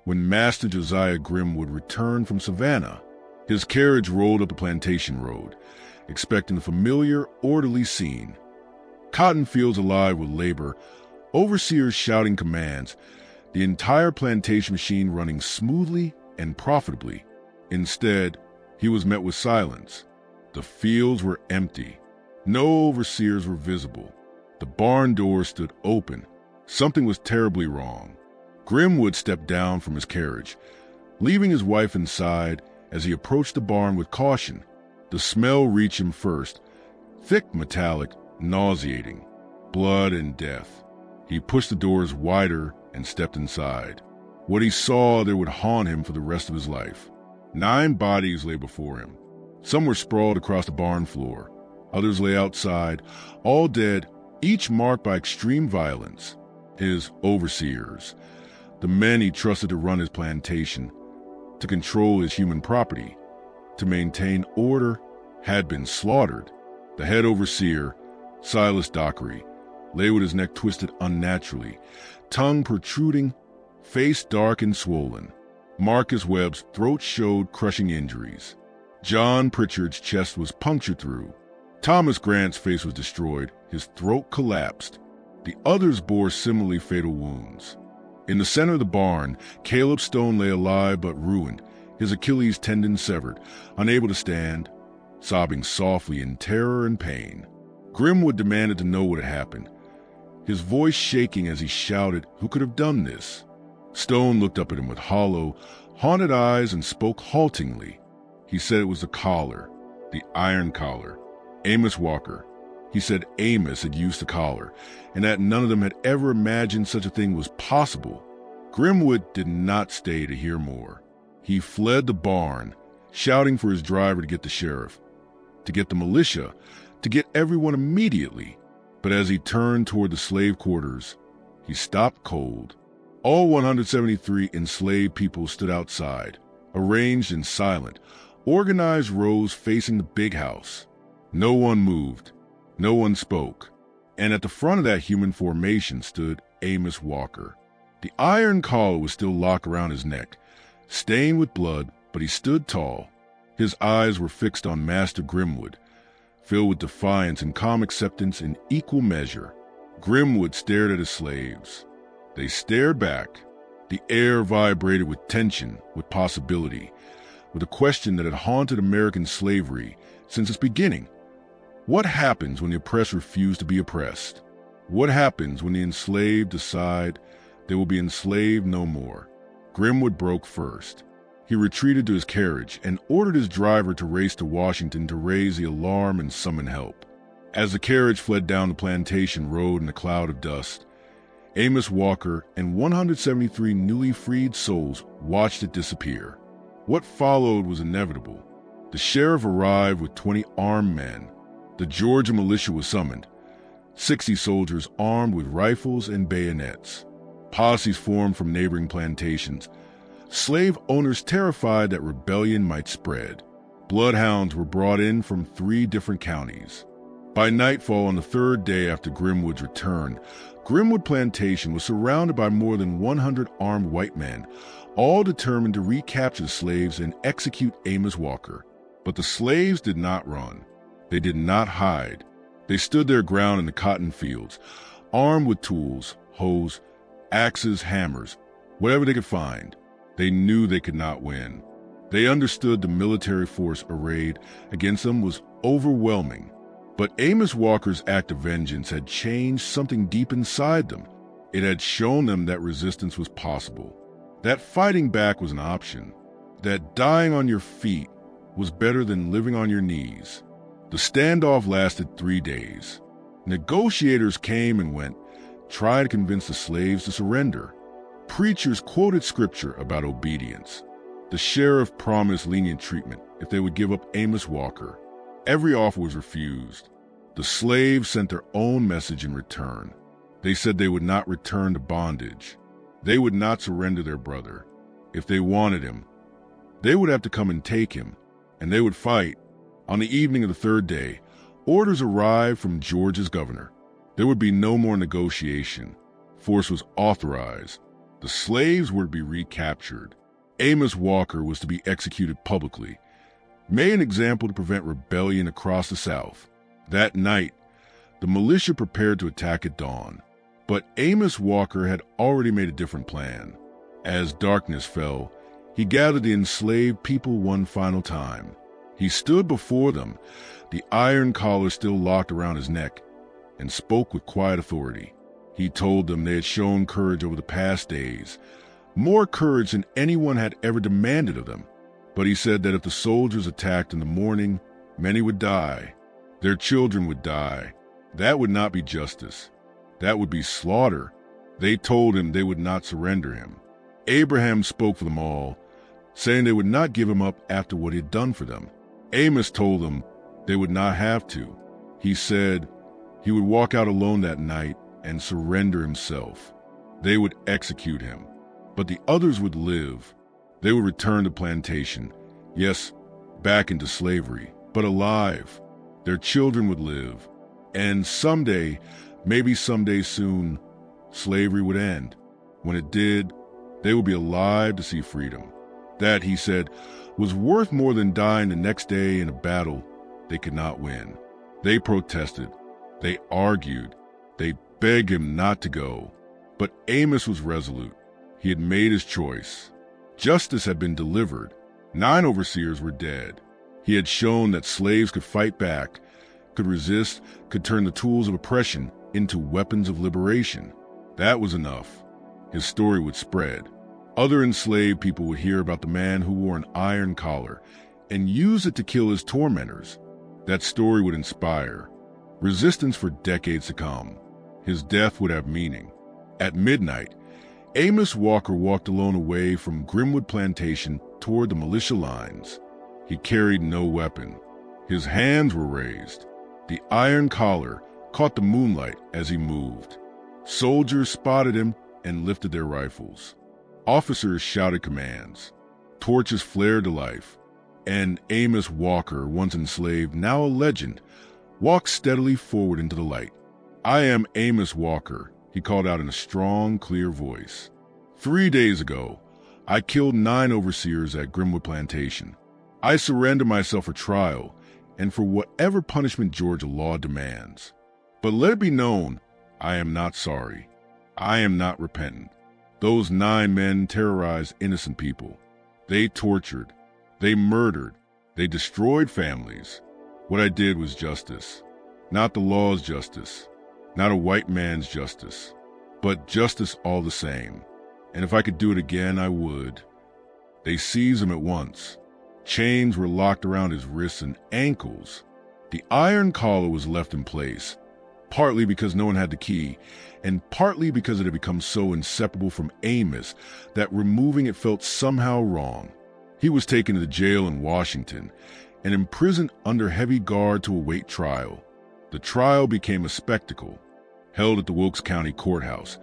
when Master Josiah Grimwood returned from Savannah. His carriage rolled up the plantation road, expecting the familiar, orderly scene. Cotton fields alive with labor, overseers shouting commands, the entire plantation machine running smoothly and profitably. Instead, he was met with silence. The fields were empty. No overseers were visible. The barn door stood open. Something was terribly wrong. Grimwood stepped down from his carriage, leaving his wife inside as he approached the barn with caution. The smell reached him first, thick, metallic, nauseating, blood and death. He pushed the doors wider and stepped inside. What he saw there would haunt him for the rest of his life. 9 bodies lay before him. Some were sprawled across the barn floor. Others lay outside, all dead, each marked by extreme violence. His overseers, the men he trusted to run his plantation, to control his human property, to maintain order, had been slaughtered. The head overseer, Silas Dockery, lay with his neck twisted unnaturally, tongue protruding, face dark and swollen. Marcus Webb's throat showed crushing injuries. John Pritchard's chest was punctured through. Thomas Grant's face was destroyed. His throat collapsed. The others bore similarly fatal wounds. In the center of the barn, Caleb Stone lay alive but ruined, his Achilles tendon severed, unable to stand, sobbing softly in terror and pain. Grimwood demanded to know what had happened, his voice shaking as he shouted, "Who could have done this?" Stone looked up at him with hollow, haunted eyes and spoke haltingly. He said it was the collar, the iron collar. Amos Walker. He said Amos had used the collar, and that none of them had ever imagined such a thing was possible. Grimwood did not stay to hear more. He fled the barn, shouting for his driver to get the sheriff, to get the militia, to get everyone immediately. But as he turned toward the slave quarters, he stopped cold. All 173 enslaved people stood outside, arranged in silent, organized rows facing the big house. No one moved. No one spoke. And at the front of that human formation stood Amos Walker. The iron collar was still locked around his neck, stained with blood, but he stood tall. His eyes were fixed on Master Grimwood, filled with defiance and calm acceptance in equal measure. Grimwood stared at his slaves. They stared back. The air vibrated with tension, with possibility, with a question that had haunted American slavery since its beginning. What happens when the oppressed refuse to be oppressed? What happens when the enslaved decide they will be enslaved no more? Grimwood broke first. He retreated to his carriage and ordered his driver to race to Washington to raise the alarm and summon help. As the carriage fled down the Plantation road in a cloud of dust, Amos Walker and 173 newly freed souls watched it disappear. What followed was inevitable. The sheriff arrived with 20 armed men. The Georgia militia was summoned, 60 soldiers armed with rifles and bayonets. Posses formed from neighboring plantations, slave owners terrified that rebellion might spread. Bloodhounds were brought in from 3 different counties. By nightfall on the 3rd day after Grimwood's return, Grimwood Plantation was surrounded by more than 100 armed white men, all determined to recapture the slaves and execute Amos Walker. But the slaves did not run. They did not hide. They stood their ground in the cotton fields, armed with tools, hoes, axes, hammers, whatever they could find. They knew they could not win. They understood the military force arrayed against them was overwhelming. But Amos Walker's act of vengeance had changed something deep inside them. It had shown them that resistance was possible, that fighting back was an option, that dying on your feet was better than living on your knees. The standoff lasted 3 days. Negotiators came and went, trying to convince the slaves to surrender. Preachers quoted scripture about obedience. The sheriff promised lenient treatment if they would give up Amos Walker. Every offer was refused. The slaves sent their own message in return. They said they would not return to bondage. They would not surrender their brother. If they wanted him, they would have to come and take him, and they would fight. On the evening of the 3rd day, orders arrived from Georgia's governor. There would be no more negotiation. Force was authorized. The slaves were to be recaptured. Amos Walker was to be executed publicly, made an example to prevent rebellion across the South. That night, the militia prepared to attack at dawn. But Amos Walker had already made a different plan. As darkness fell, he gathered the enslaved people one final time. He stood before them, the iron collar still locked around his neck, and spoke with quiet authority. He told them they had shown courage over the past days, more courage than anyone had ever demanded of them. But he said that if the soldiers attacked in the morning, many would die. Their children would die. That would not be justice. That would be slaughter. They told him they would not surrender him. Abraham spoke for them all, saying they would not give him up after what he had done for them. Amos told them they would not have to. He said he would walk out alone that night and surrender himself. They would execute him, but the others would live. They would return to Plantation, yes, back into slavery, but alive. Their children would live, and someday, maybe someday soon, slavery would end. When it did, they would be alive to see freedom. That, he said, was worth more than dying the next day in a battle they could not win. They protested. They argued. They begged him not to go. But Amos was resolute. He had made his choice. Justice had been delivered. 9 overseers were dead. He had shown that slaves could fight back, could resist, could turn the tools of oppression into weapons of liberation. That was enough. His story would spread. Other enslaved people would hear about the man who wore an iron collar and use it to kill his tormentors. That story would inspire resistance for decades to come. His death would have meaning. At midnight, Amos Walker walked alone away from Grimwood Plantation toward the militia lines. He carried no weapon. His hands were raised. The iron collar caught the moonlight as he moved. Soldiers spotted him and lifted their rifles. Officers shouted commands. Torches flared to life. And Amos Walker, once enslaved, now a legend, walked steadily forward into the light. "I am Amos Walker," he called out in a strong, clear voice. "3 days ago, I killed 9 overseers at Grimwood Plantation. I surrender myself for trial and for whatever punishment Georgia law demands. But let it be known, I am not sorry. I am not repentant. Those 9 men terrorized innocent people. They tortured. They murdered. They destroyed families. What I did was justice. Not the law's justice. Not a white man's justice. But justice all the same. And if I could do it again, I would." They seized him at once. Chains were locked around his wrists and ankles. The iron collar was left in place, partly because no one had the key, and partly because it had become so inseparable from Amos that removing it felt somehow wrong. He was taken to the jail in Washington and imprisoned under heavy guard to await trial. The trial became a spectacle, held at the Wilkes County Courthouse.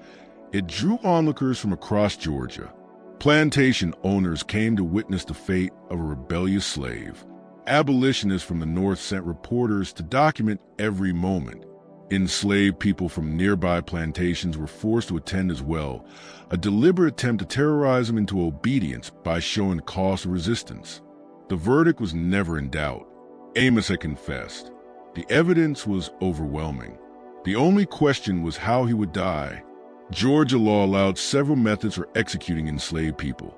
It drew onlookers from across Georgia. Plantation owners came to witness the fate of a rebellious slave. Abolitionists from the North sent reporters to document every moment. Enslaved people from nearby plantations were forced to attend as well, a deliberate attempt to terrorize them into obedience by showing the cost of resistance. The verdict was never in doubt. Amos had confessed. The evidence was overwhelming. The only question was how he would die. Georgia law allowed several methods for executing enslaved people: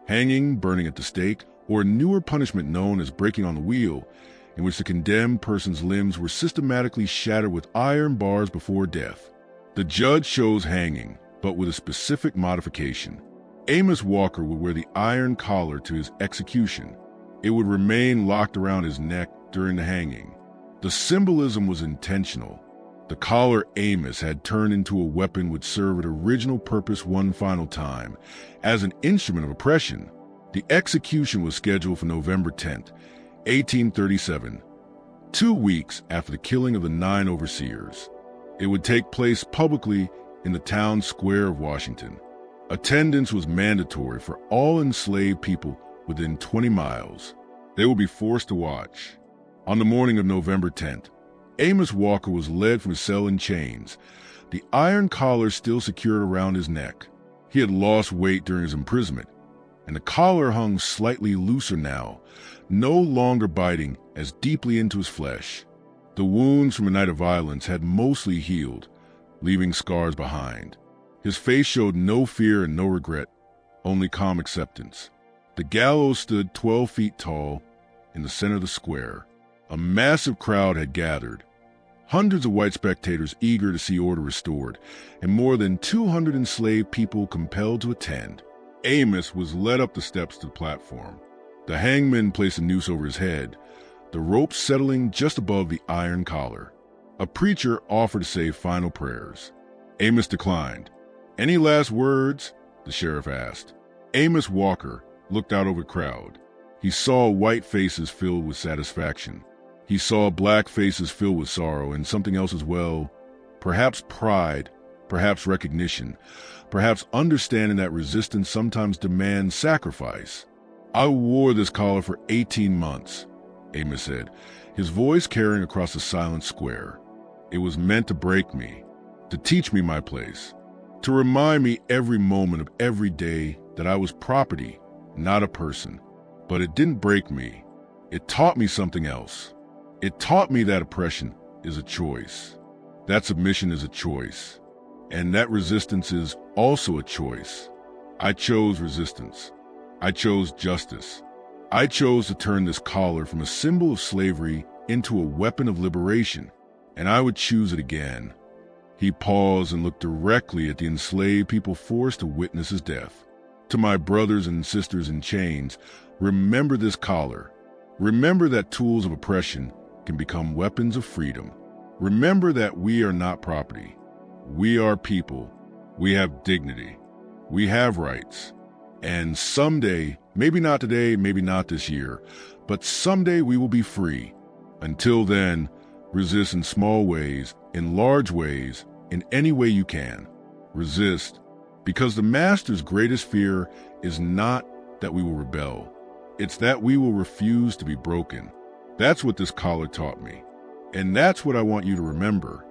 hanging, burning at the stake, or a newer punishment known as breaking on the wheel, in which the condemned person's limbs were systematically shattered with iron bars before death. The judge chose hanging, but with a specific modification. Amos Walker would wear the iron collar to his execution. It would remain locked around his neck during the hanging. The symbolism was intentional. The collar Amos had turned into a weapon would serve its original purpose one final time, as an instrument of oppression. The execution was scheduled for November 10th, 1837, 2 weeks after the killing of the 9 overseers. It would take place publicly in the town square of Washington. Attendance was mandatory for all enslaved people within 20 miles. They would be forced to watch. On the morning of November 10th, Amos Walker was led from his cell in chains, the iron collar still secured around his neck. He had lost weight during his imprisonment, and the collar hung slightly looser now, no longer biting as deeply into his flesh. The wounds from a night of violence had mostly healed, leaving scars behind. His face showed no fear and no regret, only calm acceptance. The gallows stood 12 feet tall in the center of the square. A massive crowd had gathered, hundreds of white spectators eager to see order restored, and more than 200 enslaved people compelled to attend. Amos was led up the steps to the platform. The hangman placed a noose over his head, the rope settling just above the iron collar. A preacher offered to say final prayers. Amos declined. "Any last words?" the sheriff asked. Amos Walker looked out over the crowd. He saw white faces filled with satisfaction. He saw black faces filled with sorrow and something else as well, perhaps pride, perhaps recognition, perhaps understanding that resistance sometimes demands sacrifice. "I wore this collar for 18 months, Amos said, his voice carrying across the silent square. "It was meant to break me, to teach me my place, to remind me every moment of every day that I was property, not a person. But it didn't break me. It taught me something else. It taught me that oppression is a choice. That submission is a choice. And that resistance is also a choice. I chose resistance. I chose justice. I chose to turn this collar from a symbol of slavery into a weapon of liberation, and I would choose it again. He paused and looked directly at the enslaved people forced to witness his death. To my brothers and sisters in chains, remember this collar. Remember that tools of oppression can become weapons of freedom. Remember that we are not property. We are people. We have dignity. We have rights. And someday, maybe not today, maybe not this year, but someday we will be free. Until then, resist in small ways, in large ways, in any way you can. Resist, because the Master's greatest fear is not that we will rebel. It's that we will refuse to be broken. That's what this collar taught me. And that's what I want you to remember.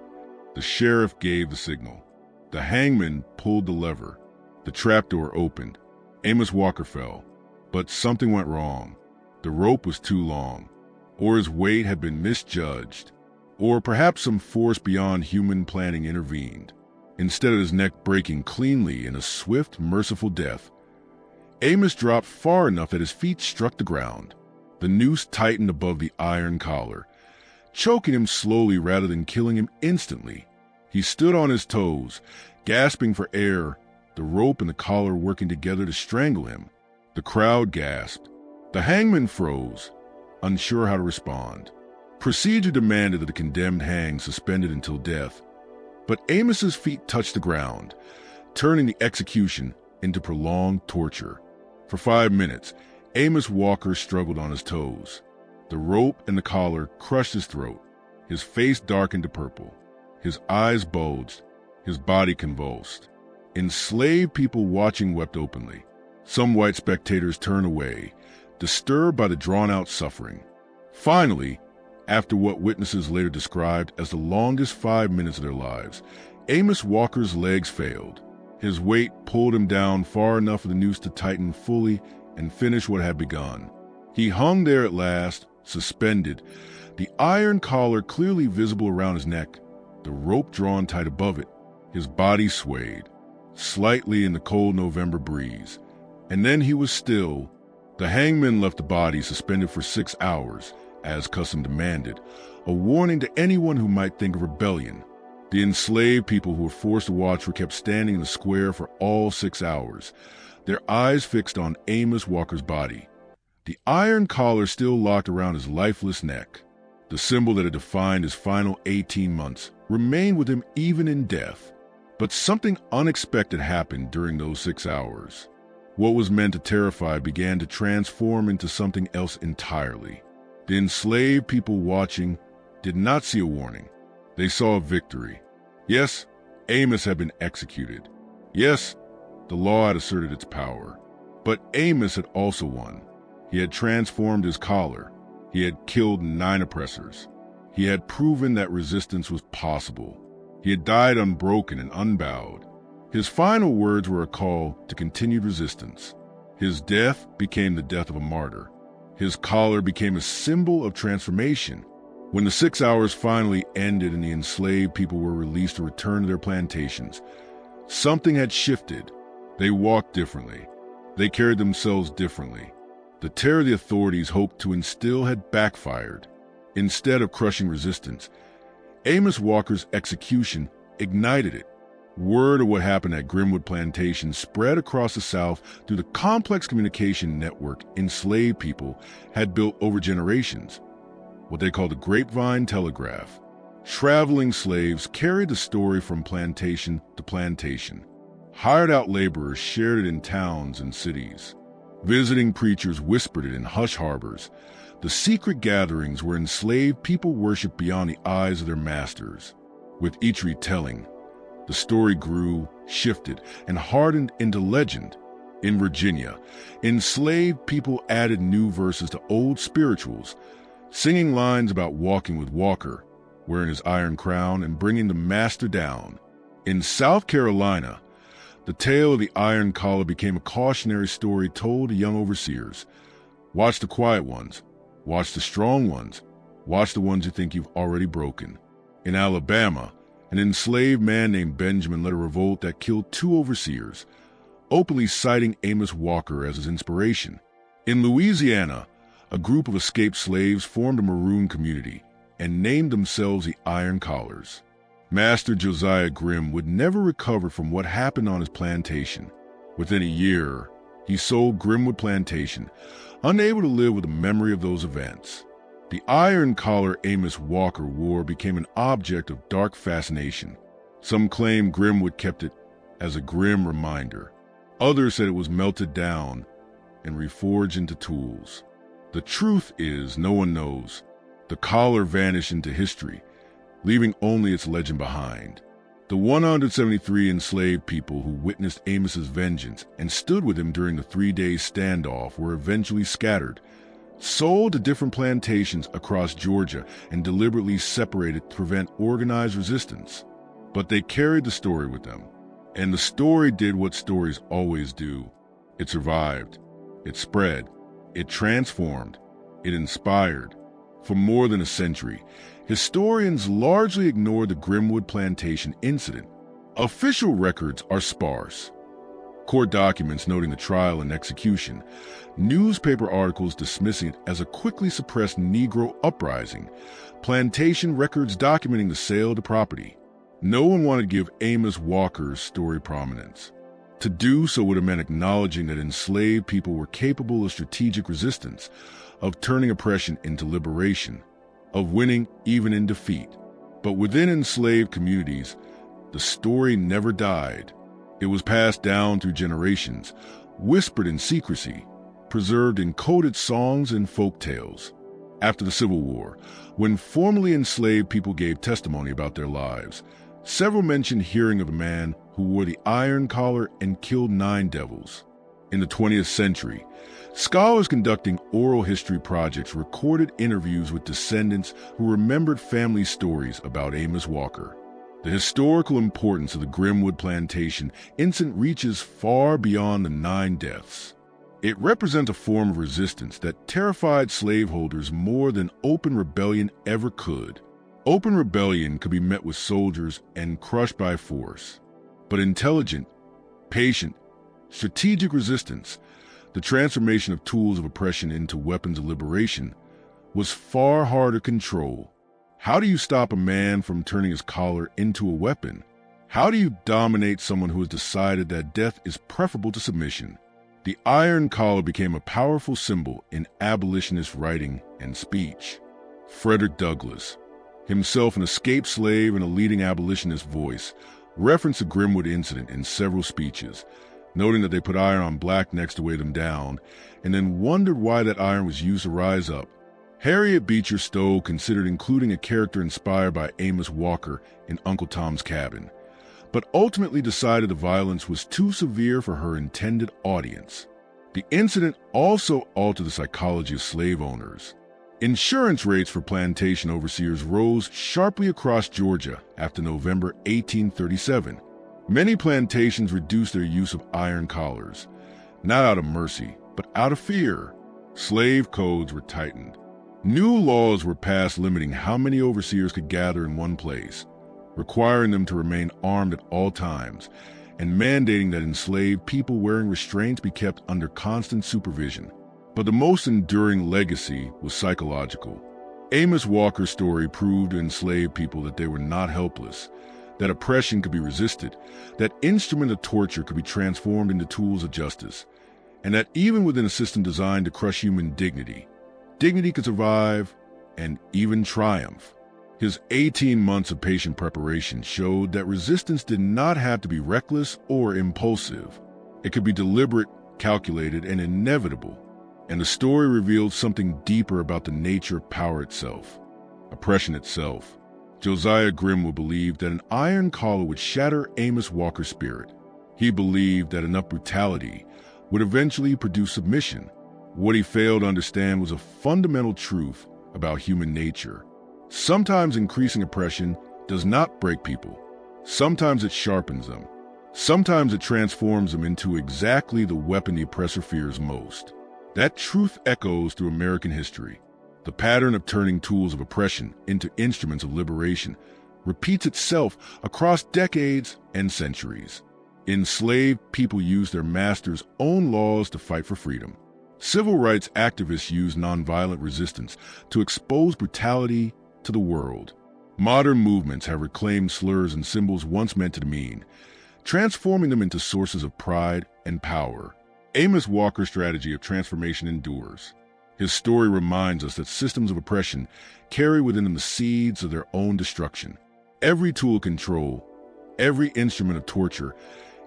The sheriff gave the signal. The hangman pulled the lever. The trapdoor opened. Amos Walker fell. But something went wrong. The rope was too long. Or his weight had been misjudged. Or perhaps some force beyond human planning intervened. Instead of his neck breaking cleanly in a swift, merciful death, Amos dropped far enough that his feet struck the ground. The noose tightened above the iron collar, choking him slowly rather than killing him instantly. He stood on his toes, gasping for air, the rope and the collar working together to strangle him. The crowd gasped. The hangman froze, unsure how to respond. Procedure demanded that the condemned hang suspended until death, but Amos's feet touched the ground, turning the execution into prolonged torture. For 5 minutes, Amos Walker struggled on his toes. The rope and the collar crushed his throat. His face darkened to purple. His eyes bulged. His body convulsed. Enslaved people watching wept openly. Some white spectators turned away, disturbed by the drawn-out suffering. Finally, after what witnesses later described as the longest 5 minutes of their lives, Amos Walker's legs failed. His weight pulled him down far enough for the noose to tighten fully and finish what had begun. He hung there at last, suspended, the iron collar clearly visible around his neck, the rope drawn tight above it. His body swayed, slightly in the cold November breeze. And then he was still. The hangman left the body suspended for 6 hours, as custom demanded, a warning to anyone who might think of rebellion. The enslaved people who were forced to watch were kept standing in the square for all 6 hours, their eyes fixed on Amos Walker's body. The iron collar still locked around his lifeless neck. The symbol that had defined his final 18 months remained with him even in death. But something unexpected happened during those 6 hours. What was meant to terrify began to transform into something else entirely. The enslaved people watching did not see a warning. They saw a victory. Yes, Amos had been executed. Yes, the law had asserted its power. But Amos had also won. He had transformed his collar. He had killed 9 oppressors. He had proven that resistance was possible. He had died unbroken and unbowed. His final words were a call to continued resistance. His death became the death of a martyr. His collar became a symbol of transformation. When the 6 hours finally ended and the enslaved people were released to return to their plantations, something had shifted. They walked differently. They carried themselves differently. The terror the authorities hoped to instill had backfired. Instead of crushing resistance, Amos Walker's execution ignited it. Word of what happened at Grimwood Plantation spread across the South through the complex communication network enslaved people had built over generations, what they called the grapevine telegraph. Traveling slaves carried the story from plantation to plantation. Hired-out laborers shared it in towns and cities. Visiting preachers whispered it in hush harbors, the secret gatherings where enslaved people worshiped beyond the eyes of their masters. With each retelling, the story grew, shifted, and hardened into legend. In Virginia, enslaved people added new verses to old spirituals, singing lines about walking with Walker, wearing his iron crown and bringing the master down. In South Carolina, the tale of the iron collar became a cautionary story told to young overseers. Watch the quiet ones. Watch the strong ones. Watch the ones you think you've already broken. In Alabama, an enslaved man named Benjamin led a revolt that killed 2 overseers, openly citing Amos Walker as his inspiration. In Louisiana, a group of escaped slaves formed a maroon community and named themselves the Iron Collars. Master Josiah Grimm would never recover from what happened on his plantation. Within a year, he sold Grimwood Plantation, unable to live with the memory of those events. The iron collar Amos Walker wore became an object of dark fascination. Some claim Grimwood kept it as a grim reminder. Others said it was melted down and reforged into tools. The truth is, no one knows. The collar vanished into history, leaving only its legend behind. The 173 enslaved people who witnessed Amos's vengeance and stood with him during the 3-day standoff were eventually scattered, sold to different plantations across Georgia, and deliberately separated to prevent organized resistance. But they carried the story with them. And the story did what stories always do. It survived. It spread. It transformed. It inspired. For more than a century, historians largely ignored the Grimwood Plantation incident. Official records are sparse. Court documents noting the trial and execution, newspaper articles dismissing it as a quickly suppressed Negro uprising, plantation records documenting the sale of the property. No one wanted to give Amos Walker's story prominence. To do so would have meant acknowledging that enslaved people were capable of strategic resistance, of turning oppression into liberation, of winning even in defeat. But within enslaved communities, the story never died. It was passed down through generations, whispered in secrecy, preserved in coded songs and folk tales. After the Civil War, when formerly enslaved people gave testimony about their lives, several mentioned hearing of a man who wore the iron collar and killed 9 devils. In the 20th century, scholars conducting oral history projects recorded interviews with descendants who remembered family stories about Amos Walker. The historical importance of the Grimwood Plantation incident reaches far beyond the 9 deaths. It represents a form of resistance that terrified slaveholders more than open rebellion ever could. Open rebellion could be met with soldiers and crushed by force. But intelligent, patient, strategic resistance, the transformation of tools of oppression into weapons of liberation, was far harder to control. How do you stop a man from turning his collar into a weapon? How do you dominate someone who has decided that death is preferable to submission? The iron collar became a powerful symbol in abolitionist writing and speech. Frederick Douglass, himself an escaped slave and a leading abolitionist voice, referenced the Grimwood incident in several speeches, noting that they put iron on black necks to weigh them down, and then wondered why that iron was used to rise up. Harriet Beecher Stowe considered including a character inspired by Amos Walker in Uncle Tom's Cabin, but ultimately decided the violence was too severe for her intended audience. The incident also altered the psychology of slave owners. Insurance rates for plantation overseers rose sharply across Georgia after November 1837. Many plantations reduced their use of iron collars, not out of mercy, but out of fear. Slave codes were tightened. New laws were passed limiting how many overseers could gather in one place, requiring them to remain armed at all times, and mandating that enslaved people wearing restraints be kept under constant supervision. But the most enduring legacy was psychological. Amos Walker's story proved to enslaved people that they were not helpless, that oppression could be resisted, that instruments of torture could be transformed into tools of justice, and that even within a system designed to crush human dignity, dignity could survive and even triumph. His 18 months of patient preparation showed that resistance did not have to be reckless or impulsive. It could be deliberate, calculated, and inevitable. And the story revealed something deeper about the nature of power itself, oppression itself. Josiah Grimwood believed that an iron collar would shatter Amos Walker's spirit. He believed that enough brutality would eventually produce submission. What he failed to understand was a fundamental truth about human nature. Sometimes increasing oppression does not break people. Sometimes it sharpens them. Sometimes it transforms them into exactly the weapon the oppressor fears most. That truth echoes through American history. The pattern of turning tools of oppression into instruments of liberation repeats itself across decades and centuries. Enslaved people used their masters' own laws to fight for freedom. Civil rights activists used nonviolent resistance to expose brutality to the world. Modern movements have reclaimed slurs and symbols once meant to demean, transforming them into sources of pride and power. Amos Walker's strategy of transformation endures. His story reminds us that systems of oppression carry within them the seeds of their own destruction. Every tool of control, every instrument of torture,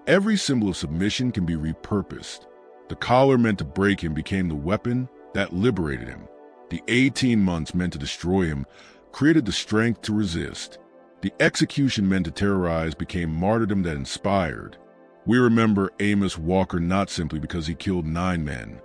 every symbol of submission can be repurposed. The collar meant to break him became the weapon that liberated him. The 18 months meant to destroy him created the strength to resist. The execution meant to terrorize became martyrdom that inspired. We remember Amos Walker not simply because he killed 9 men,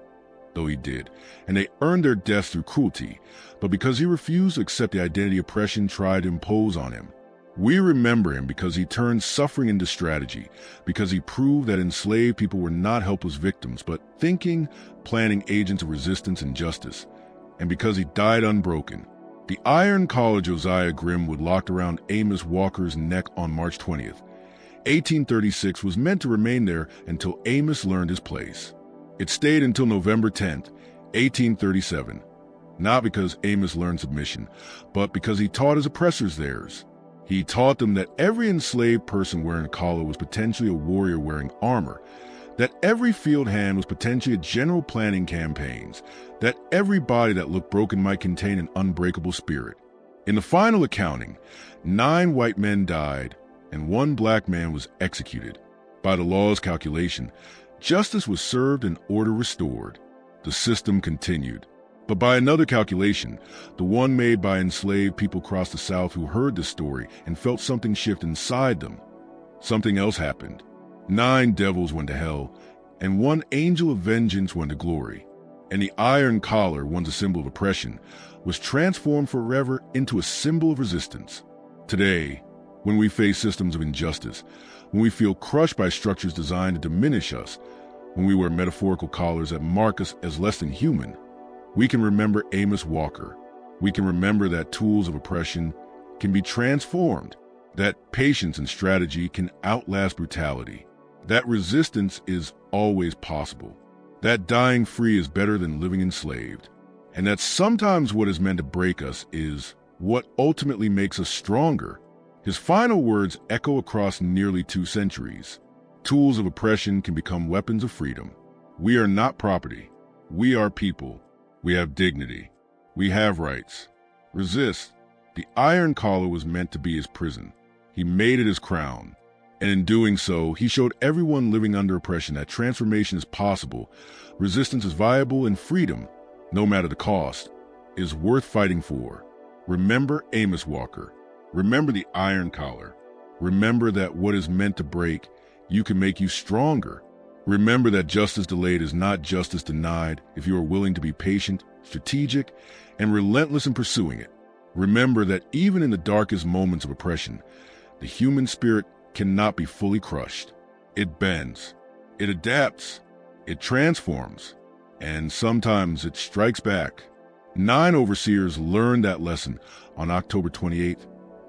though he did, and they earned their deaths through cruelty, but because he refused to accept the identity oppression tried to impose on him. We remember him because he turned suffering into strategy, because he proved that enslaved people were not helpless victims, but thinking, planning agents of resistance and justice, and because he died unbroken. The iron collar Josiah Grimwood locked around Amos Walker's neck on March 20th, 1836 was meant to remain there until Amos learned his place. It stayed until November 10th, 1837, not because Amos learned submission, but because he taught his oppressors theirs. He taught them that every enslaved person wearing a collar was potentially a warrior wearing armor, that every field hand was potentially a general planning campaigns, that every body that looked broken might contain an unbreakable spirit. In the final accounting, 9 white men died and 1 black man was executed. By the law's calculation, justice was served and order restored. The system continued. But by another calculation, the one made by enslaved people across the South who heard this story and felt something shift inside them, something else happened. 9 devils went to hell, and 1 angel of vengeance went to glory. And the iron collar, once a symbol of oppression, was transformed forever into a symbol of resistance. Today, when we face systems of injustice, when we feel crushed by structures designed to diminish us, when we wear metaphorical collars that mark us as less than human, we can remember Amos Walker. We can remember that tools of oppression can be transformed, that patience and strategy can outlast brutality, that resistance is always possible, that dying free is better than living enslaved, and that sometimes what is meant to break us is what ultimately makes us stronger. His final words echo across nearly 2 centuries. Tools of oppression can become weapons of freedom. We are not property. We are people. We have dignity. We have rights. Resist. The iron collar was meant to be his prison. He made it his crown. And in doing so, he showed everyone living under oppression that transformation is possible, resistance is viable, and freedom, no matter the cost, is worth fighting for. Remember Amos Walker. Remember the iron collar. Remember that what is meant to break you can make you stronger. Remember that justice delayed is not justice denied if you are willing to be patient, strategic, and relentless in pursuing it. Remember that even in the darkest moments of oppression, the human spirit cannot be fully crushed. It bends, it adapts, it transforms, and sometimes it strikes back. 9 overseers learned that lesson on October 28,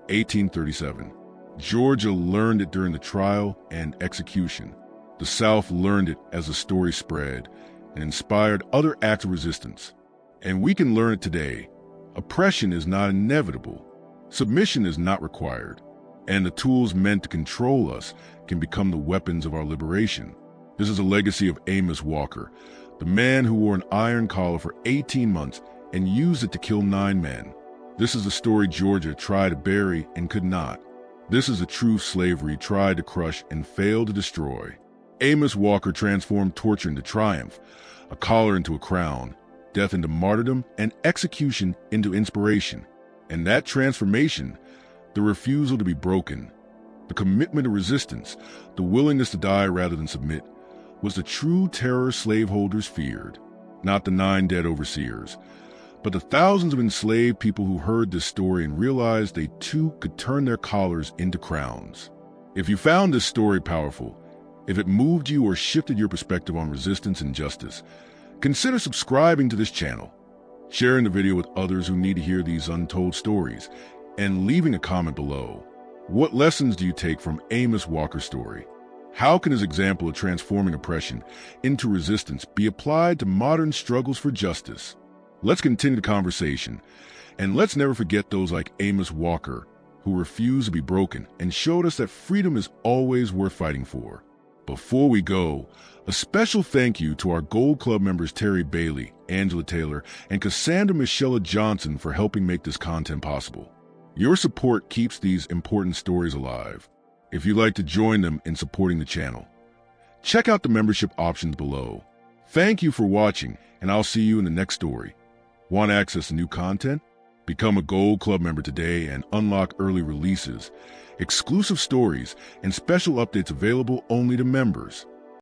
1837. Georgia learned it during the trial and execution. The South learned it as the story spread and inspired other acts of resistance. And we can learn it today. Oppression is not inevitable. Submission is not required. And the tools meant to control us can become the weapons of our liberation. This is a legacy of Amos Walker, the man who wore an iron collar for 18 months and used it to kill 9 men. This is the story Georgia tried to bury and could not. This is the truth slavery tried to crush and failed to destroy. Amos Walker transformed torture into triumph, a collar into a crown, death into martyrdom, and execution into inspiration. And that transformation, the refusal to be broken, the commitment to resistance, the willingness to die rather than submit, was the true terror slaveholders feared. Not the 9 dead overseers, but the thousands of enslaved people who heard this story and realized they too could turn their collars into crowns. If you found this story powerful, if it moved you or shifted your perspective on resistance and justice, consider subscribing to this channel, sharing the video with others who need to hear these untold stories, and leaving a comment below. What lessons do you take from Amos Walker's story? How can his example of transforming oppression into resistance be applied to modern struggles for justice? Let's continue the conversation, and let's never forget those like Amos Walker, who refused to be broken and showed us that freedom is always worth fighting for. Before we go, a special thank you to our Gold Club members Terry Bailey, Angela Taylor, and Cassandra Michelle Johnson for helping make this content possible. Your support keeps these important stories alive. If you'd like to join them in supporting the channel, check out the membership options below. Thank you for watching, and I'll see you in the next story. Want access to new content? Become a Gold Club member today and unlock early releases, exclusive stories, and special updates available only to members.